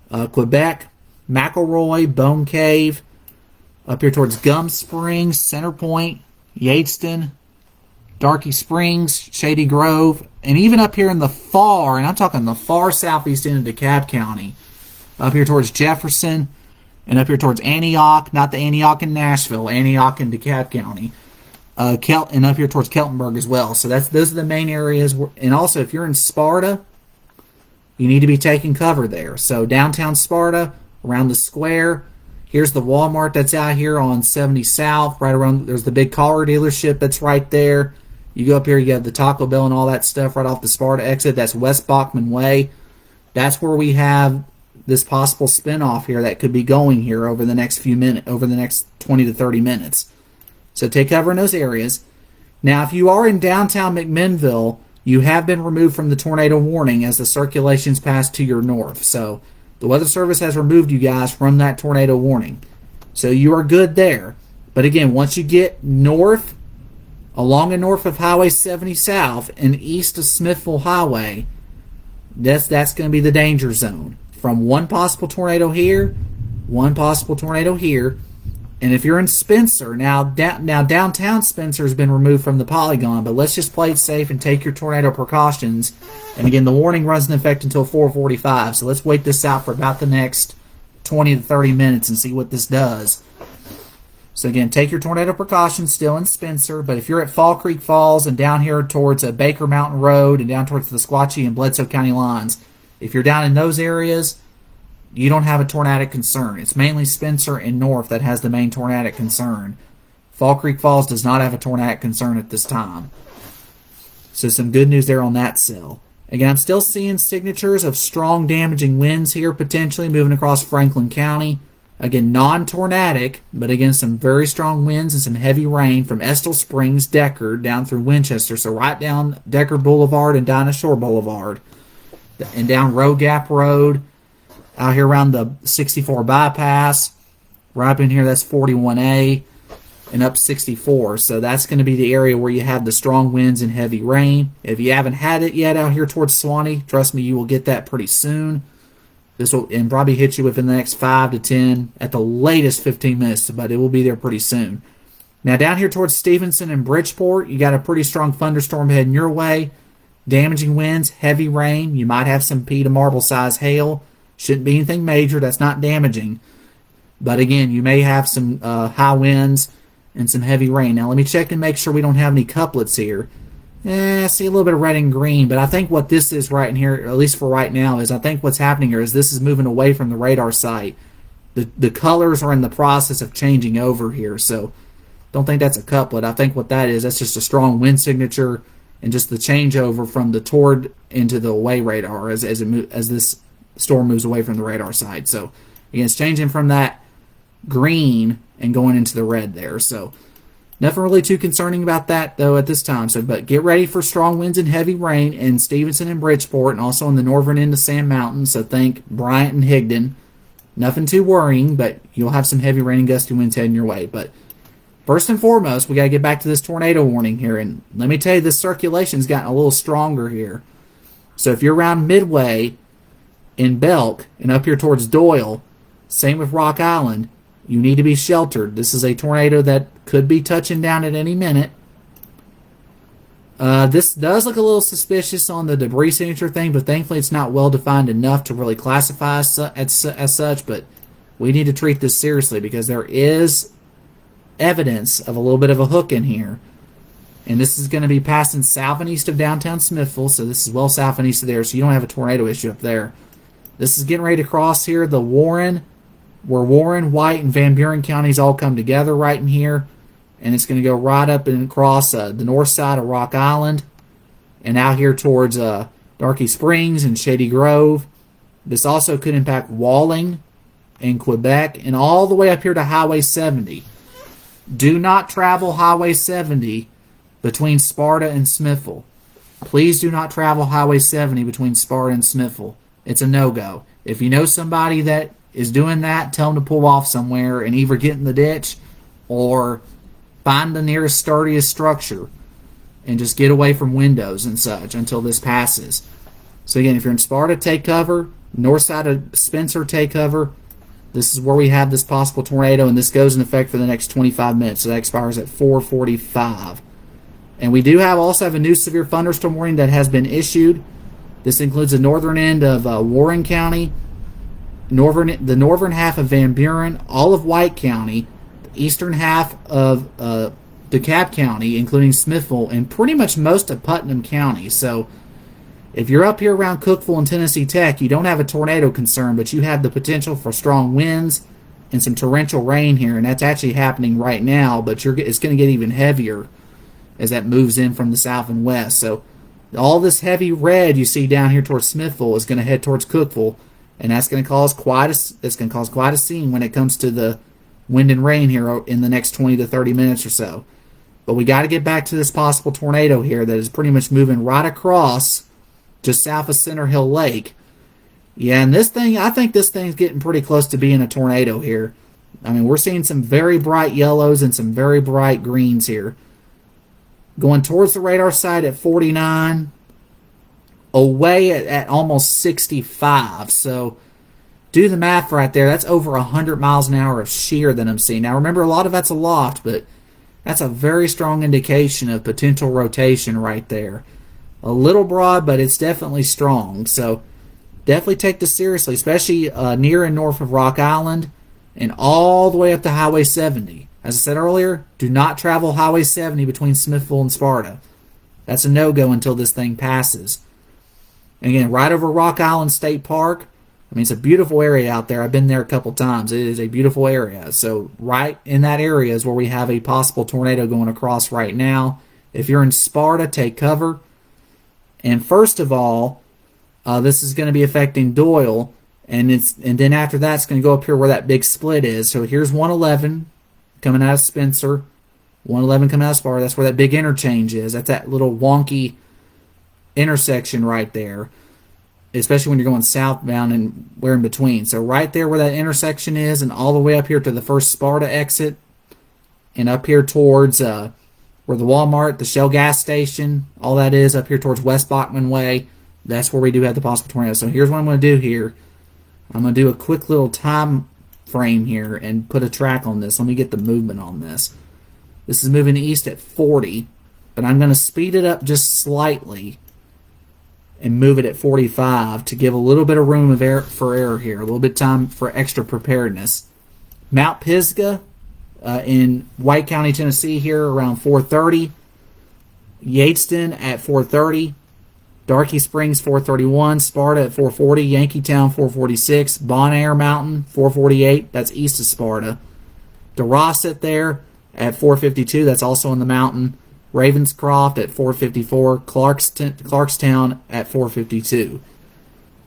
Quebec, McElroy, Bone Cave, up here towards Gum Springs, Center Point, Yateston, Darky Springs, Shady Grove, and even up here in the far, and I'm talking the far southeast end of DeKalb County, up here towards Jefferson, and up here towards Antioch, not the Antioch in Nashville, Antioch in DeKalb County, and up here towards Keltonburg as well. So those are the main areas. And also, if you're in Sparta, you need to be taking cover there. So downtown Sparta, around the square. Here's the Walmart that's out here on 70 South, right around, there's the big car dealership that's right there. You go up here, you have the Taco Bell and all that stuff right off the Sparta exit. That's West Bachman Way. That's where we have this possible spinoff here that could be going here over the next few minutes, over the next 20 to 30 minutes. So take cover in those areas. Now, if you are in downtown McMinnville, you have been removed from the tornado warning as the circulations pass to your north. So the Weather Service has removed you guys from that tornado warning. So you are good there. But again, once you get north, along and north of Highway 70 South and east of Smithville Highway, that's going to be the danger zone. From one possible tornado here, one possible tornado here. And if you're in Spencer, now downtown Spencer has been removed from the polygon, but let's just play it safe and take your tornado precautions. And again, the warning runs in effect until 4:45, so let's wait this out for about the next 20 to 30 minutes and see what this does. So again, take your tornado precautions still in Spencer, but if you're at Fall Creek Falls and down here towards Baker Mountain Road and down towards the Sequatchie and Bledsoe County lines, if you're down in those areas, you don't have a tornadic concern. It's mainly Spencer and North that has the main tornadic concern. Fall Creek Falls does not have a tornadic concern at this time. So some good news there on that cell. Again, I'm still seeing signatures of strong damaging winds here potentially moving across Franklin County. Again, non-tornadic, but again, some very strong winds and some heavy rain from Estill Springs, Deckard, down through Winchester. So right down Deckard Boulevard and Dinah Shore Boulevard. And down Road Gap Road. Out here around the 64 bypass, right up in here, that's 41A, and up 64. So that's going to be the area where you have the strong winds and heavy rain. If you haven't had it yet out here towards Suwannee, trust me, you will get that pretty soon. This will and probably hit you within the next 5 to 10, at the latest 15 minutes, but it will be there pretty soon. Now down here towards Stevenson and Bridgeport, you got a pretty strong thunderstorm heading your way. Damaging winds, heavy rain. You might have some pea to marble size hail. Shouldn't be anything major. That's not damaging. But again, you may have some high winds and some heavy rain. Now, let me check and make sure we don't have any couplets here. I see a little bit of red and green, but I think what this is right in here, at least for right now, is I think what's happening here is this is moving away from the radar site. The colors are in the process of changing over here, so don't think that's a couplet. I think what that is, that's just a strong wind signature and just the changeover from the toward into the away radar as this storm moves away from the radar side. So again, it's changing from that green and going into the red there. So nothing really too concerning about that though at this time. So but get ready for strong winds and heavy rain in Stevenson and Bridgeport, and also in the northern end of Sand Mountain. So think Bryant and Higdon. Nothing too worrying, but you'll have some heavy rain and gusty winds heading your way. But first and foremost, we got to get back to this tornado warning here. And let me tell you, this circulation's gotten a little stronger here. So if you're around Midway in Belk and up here towards Doyle, same with Rock Island, you need to be sheltered. This is a tornado that could be touching down at any minute. This does look a little suspicious on the debris signature thing, but thankfully it's not well defined enough to really classify as such. But we need to treat this seriously because there is evidence of a little bit of a hook in here. And this is going to be passing south and east of downtown Smithville, so this is well south and east of there, so you don't have a tornado issue up there. This is getting ready to cross here the Warren, where Warren, White, and Van Buren counties all come together right in here. And it's going to go right up and across the north side of Rock Island and out here towards Darky Springs and Shady Grove. This also could impact Walling and Quebec and all the way up here to Highway 70. Do not travel Highway 70 between Sparta and Smithville. Please do not travel Highway 70 between Sparta and Smithville. It's a no-go. If you know somebody that is doing that, tell them to pull off somewhere and either get in the ditch or find the nearest sturdiest structure and just get away from windows and such until this passes. So again, if you're in Sparta, take cover. North side of Spencer, take cover. This is where we have this possible tornado, and this goes in effect for the next 25 minutes. So that expires at 4:45. And we do also have a new severe thunderstorm warning that has been issued. This includes the northern end of Warren County, the northern half of Van Buren, all of White County, the eastern half of DeKalb County, including Smithville, and pretty much most of Putnam County. So if you're up here around Cookeville and Tennessee Tech, you don't have a tornado concern, but you have the potential for strong winds and some torrential rain here, and that's actually happening right now, but it's going to get even heavier as that moves in from the south and west. So all this heavy red you see down here towards Smithville is going to head towards Cookeville, and that's going to cause quite a scene when it comes to the wind and rain here in the next 20 to 30 minutes or so. But we got to get back to this possible tornado here that is pretty much moving right across just south of Center Hill Lake. Yeah, and I think this thing's getting pretty close to being a tornado here. I mean, we're seeing some very bright yellows and some very bright greens here. Going towards the radar side at 49, away at almost 65. So do the math right there. That's over 100 miles an hour of shear that I'm seeing. Now remember, a lot of that's aloft, but that's a very strong indication of potential rotation right there. A little broad, but it's definitely strong. So definitely take this seriously, especially near and north of Rock Island and all the way up to Highway 70. As I said earlier, do not travel Highway 70 between Smithville and Sparta. That's a no-go until this thing passes. And again, right over Rock Island State Park. I mean, it's a beautiful area out there. I've been there a couple times. It is a beautiful area. So right in that area is where we have a possible tornado going across right now. If you're in Sparta, take cover. And first of all, this is going to be affecting Doyle. And then after that, it's going to go up here where that big split is. So here's 111 coming out of Spencer. 111 coming out of Sparta. That's where that big interchange is. That's that little wonky intersection right there, especially when you're going southbound and where in between. So right there where that intersection is, and all the way up here to the first Sparta exit, and up here towards where the Walmart, the Shell gas station, all that is, up here towards West Bachman Way, that's where we do have the possible tornado. So here's what I'm going to do here. I'm going to do a quick little time frame here and put a track on this. Let me get the movement on this. This is moving east at 40, but I'm going to speed it up just slightly and move it at 45 to give a little bit of room for error here, a little bit of time for extra preparedness. Mount Pisgah in White County, Tennessee here around 4:30. Yateston at 4:30. Darky Springs 4:31. Sparta at 4:40. Yankeetown 4:46. Bon Air Mountain 4:48. That's east of Sparta. DeRosset there at 4:52. That's also in the mountain. Ravenscroft at 4:54, Clarkstown at 4:52.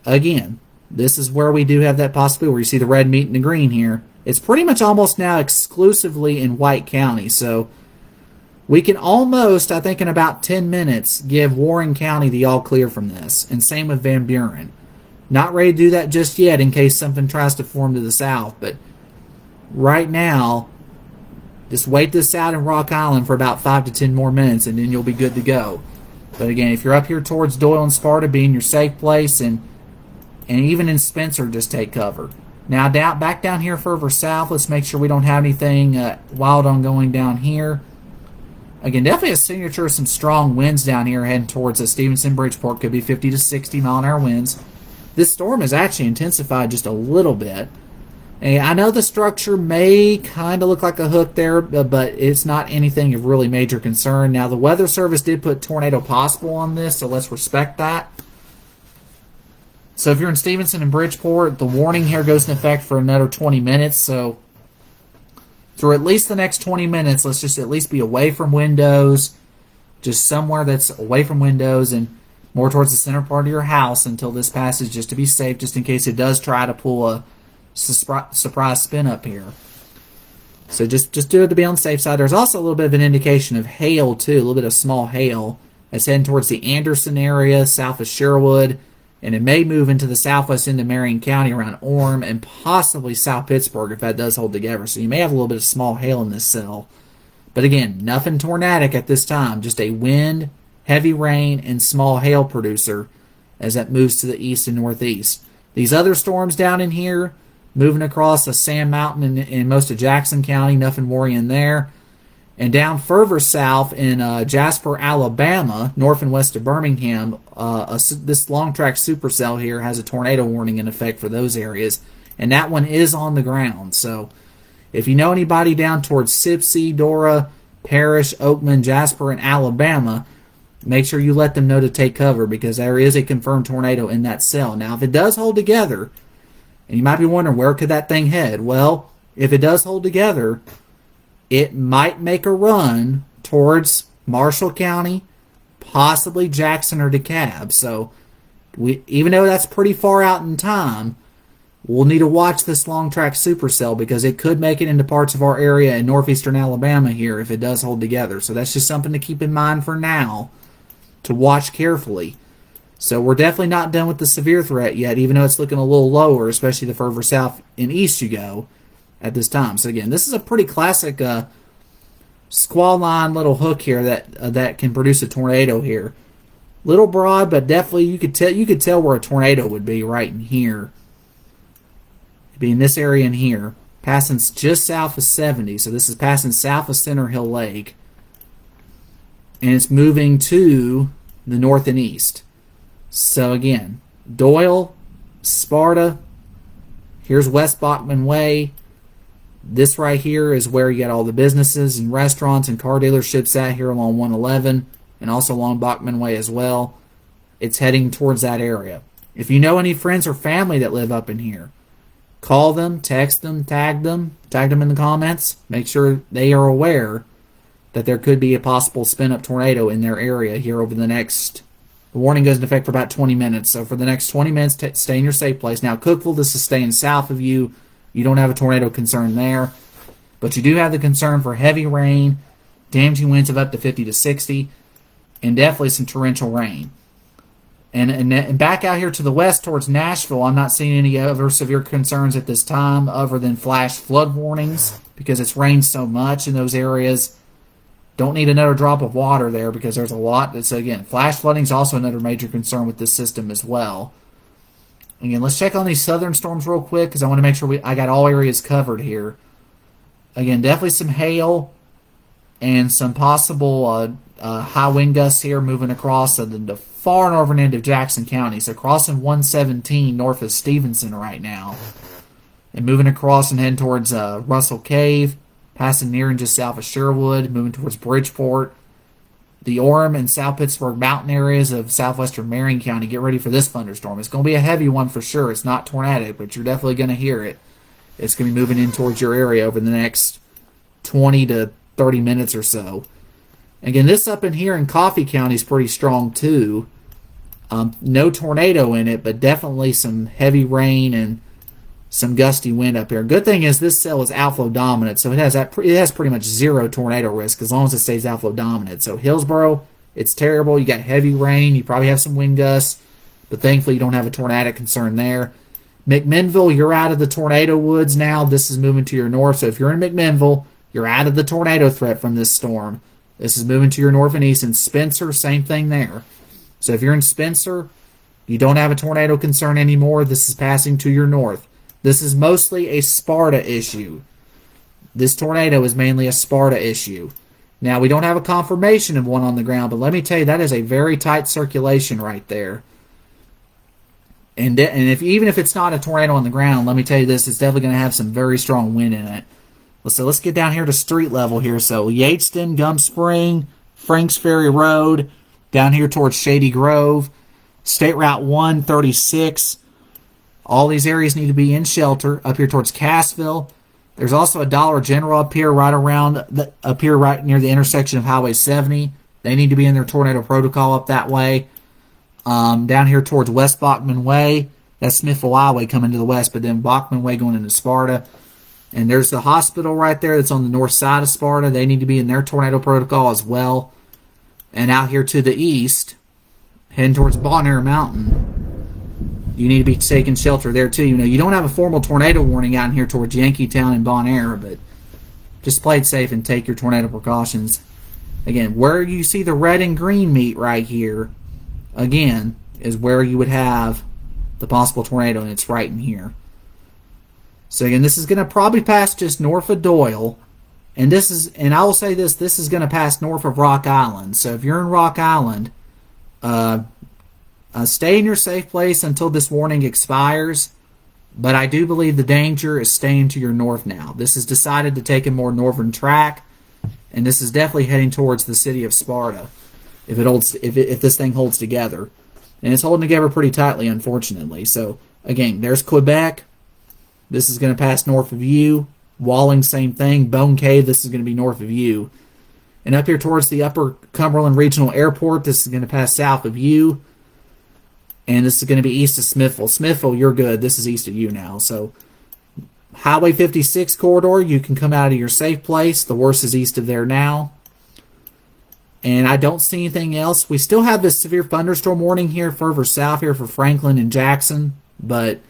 Again, this is where we do have that possibility where you see the red meeting the green here. It's pretty much almost now exclusively in White County, so we can almost, I think in about 10 minutes, give Warren County the all clear from this, and same with Van Buren. Not ready to do that just yet in case something tries to form to the south. But right now, just wait this out in Rock Island for about 5 to 10 more minutes, and then you'll be good to go. But again, if you're up here towards Doyle and Sparta, be in your safe place, and even in Spencer, just take cover. Now, back down here further south, let's make sure we don't have anything wild ongoing down here. Again, definitely a signature of some strong winds down here heading towards Stevenson, Bridgeport. Could be 50 to 60 mile-an-hour winds. This storm has actually intensified just a little bit. And I know the structure may kind of look like a hook there, but it's not anything of really major concern. Now, the Weather Service did put tornado possible on this, so let's respect that. So if you're in Stevenson and Bridgeport, the warning here goes in effect for another 20 minutes. So through at least the next 20 minutes, let's just at least be away from windows, just somewhere that's away from windows and more towards the center part of your house until this passes, just to be safe, just in case it does try to pull a surprise spin up here. So just do it to be on the safe side. There's also a little bit of an indication of hail too, a little bit of small hail. It's heading towards the Anderson area, south of Sherwood, and it may move into the southwest into Marion County around Orem and possibly South Pittsburgh if that does hold together. So you may have a little bit of small hail in this cell. But again, nothing tornadic at this time, just a wind, heavy rain, and small hail producer as that moves to the east and northeast. These other storms down in here, moving across the Sand Mountain in most of Jackson County, nothing worrying there. And down further south in Jasper, Alabama, north and west of Birmingham, this long track supercell here has a tornado warning in effect for those areas. And that one is on the ground. So if you know anybody down towards Sipsey, Dora, Parrish, Oakman, Jasper, and Alabama, make sure you let them know to take cover because there is a confirmed tornado in that cell. Now, if it does hold together, and you might be wondering, where could that thing head? Well, if it does hold together, it might make a run towards Marshall County, possibly Jackson or DeKalb. So, even though that's pretty far out in time, we'll need to watch this long track supercell because it could make it into parts of our area in northeastern Alabama here if it does hold together. So that's just something to keep in mind for now, to watch carefully. So we're definitely not done with the severe threat yet, even though it's looking a little lower, especially the further south and east you go at this time. So again, this is a pretty classic squall line little hook here that can produce a tornado here. Little broad, but definitely you could tell where a tornado would be right in here. It'd be in this area in here, passing just south of 70. So this is passing south of Center Hill Lake, and it's moving to the north and east. So again, Doyle, Sparta, here's West Bachman Way. This right here is where you get all the businesses and restaurants and car dealerships at here along 111 and also along Bachman Way as well. It's heading towards that area. If you know any friends or family that live up in here, call them, text them, tag them in the comments. Make sure they are aware that there could be a possible spin-up tornado in their area here over the next... The warning goes into effect for about 20 minutes. So for the next 20 minutes, stay in your safe place. Now, Cookeville, this is staying south of you. You don't have a tornado concern there. But you do have the concern for heavy rain, damaging winds of up to 50 to 60, and definitely some torrential rain. And back out here to the west towards Nashville, I'm not seeing any other severe concerns at this time other than flash flood warnings because it's rained so much in those areas. Don't need another drop of water there because there's a lot. So again, flash flooding is also another major concern with this system as well. Again, let's check on these southern storms real quick because I want to make sure I got all areas covered here. Again, definitely some hail and some possible high wind gusts here moving across the far northern end of Jackson County. So crossing 117 north of Stevenson right now. And moving across and heading towards Russell Cave. Passing near and just south of Sherwood, moving towards Bridgeport. The Orem and South Pittsburgh mountain areas of southwestern Marion County. Get ready for this thunderstorm. It's going to be a heavy one for sure. It's not tornadic, but you're definitely going to hear it. It's going to be moving in towards your area over the next 20 to 30 minutes or so. Again, this up in here in Coffee County is pretty strong too. No tornado in it, but definitely some heavy rain and some gusty wind up here. Good thing is this cell is outflow dominant, so it has pretty much zero tornado risk as long as it stays outflow dominant. So Hillsboro, it's terrible. You got heavy rain. You probably have some wind gusts. but thankfully you don't have a tornado concern there. McMinnville, you're out of the tornado woods now. This is moving to your north. So if you're in McMinnville, you're out of the tornado threat from this storm. This is moving to your north and east. And Spencer, same thing there. So if you're in Spencer, you don't have a tornado concern anymore. This is passing to your north. This is mostly a Sparta issue. This tornado is mainly a Sparta issue. Now, we don't have a confirmation of one on the ground, but let me tell you, that is a very tight circulation right there. And even if it's not a tornado on the ground, let me tell you this, it's definitely going to have some very strong wind in it. So let's get down here to street level here. So Yateston, Gum Spring, Franks Ferry Road, down here towards Shady Grove, State Route 136. All these areas need to be in shelter. Up here towards Cassville. There's also a Dollar General up here right near the intersection of Highway 70. They need to be in their tornado protocol up that way. Down here towards West Bachman Way. That's Smithville Highway coming to the west, but then Bachman Way going into Sparta. And there's the hospital right there that's on the north side of Sparta. They need to be in their tornado protocol as well. And out here to the east, heading towards Bonaire Mountain, you need to be taking shelter there too. You know, you don't have a formal tornado warning out in here towards Yankeetown and Bonaire, but just play it safe and take your tornado precautions. Again, where you see the red and green meet right here, again, is where you would have the possible tornado, and it's right in here. So again, this is going to probably pass just north of Doyle, and I will say this is going to pass north of Rock Island. So if you're in Rock Island, stay in your safe place until this warning expires. But I do believe the danger is staying to your north now. This has decided to take a more northern track, and this is definitely heading towards the city of Sparta. If this thing holds together, and it's holding together pretty tightly, unfortunately. So again, there's Quebec. This is going to pass north of you. Walling, same thing. Bone Cave, this is going to be north of you. And up here towards the Upper Cumberland Regional Airport, this is going to pass south of you. And this is going to be east of Smithville. Smithville, you're good. This is east of you now. So Highway 56 corridor, you can come out of your safe place. The worst is east of there now. And I don't see anything else. We still have this severe thunderstorm warning here further south here for Franklin and Jackson. But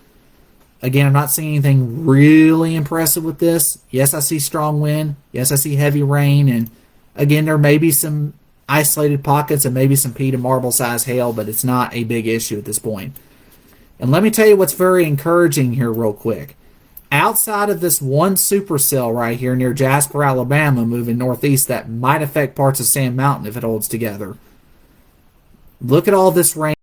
again, I'm not seeing anything really impressive with this. Yes, I see strong wind. Yes, I see heavy rain. And again, there may be some isolated pockets and maybe some pea to marble size hail, but it's not a big issue at this point. And let me tell you what's very encouraging here real quick. Outside of this one supercell right here near Jasper, Alabama, moving northeast that might affect parts of Sand Mountain if it holds together, look at all this rain.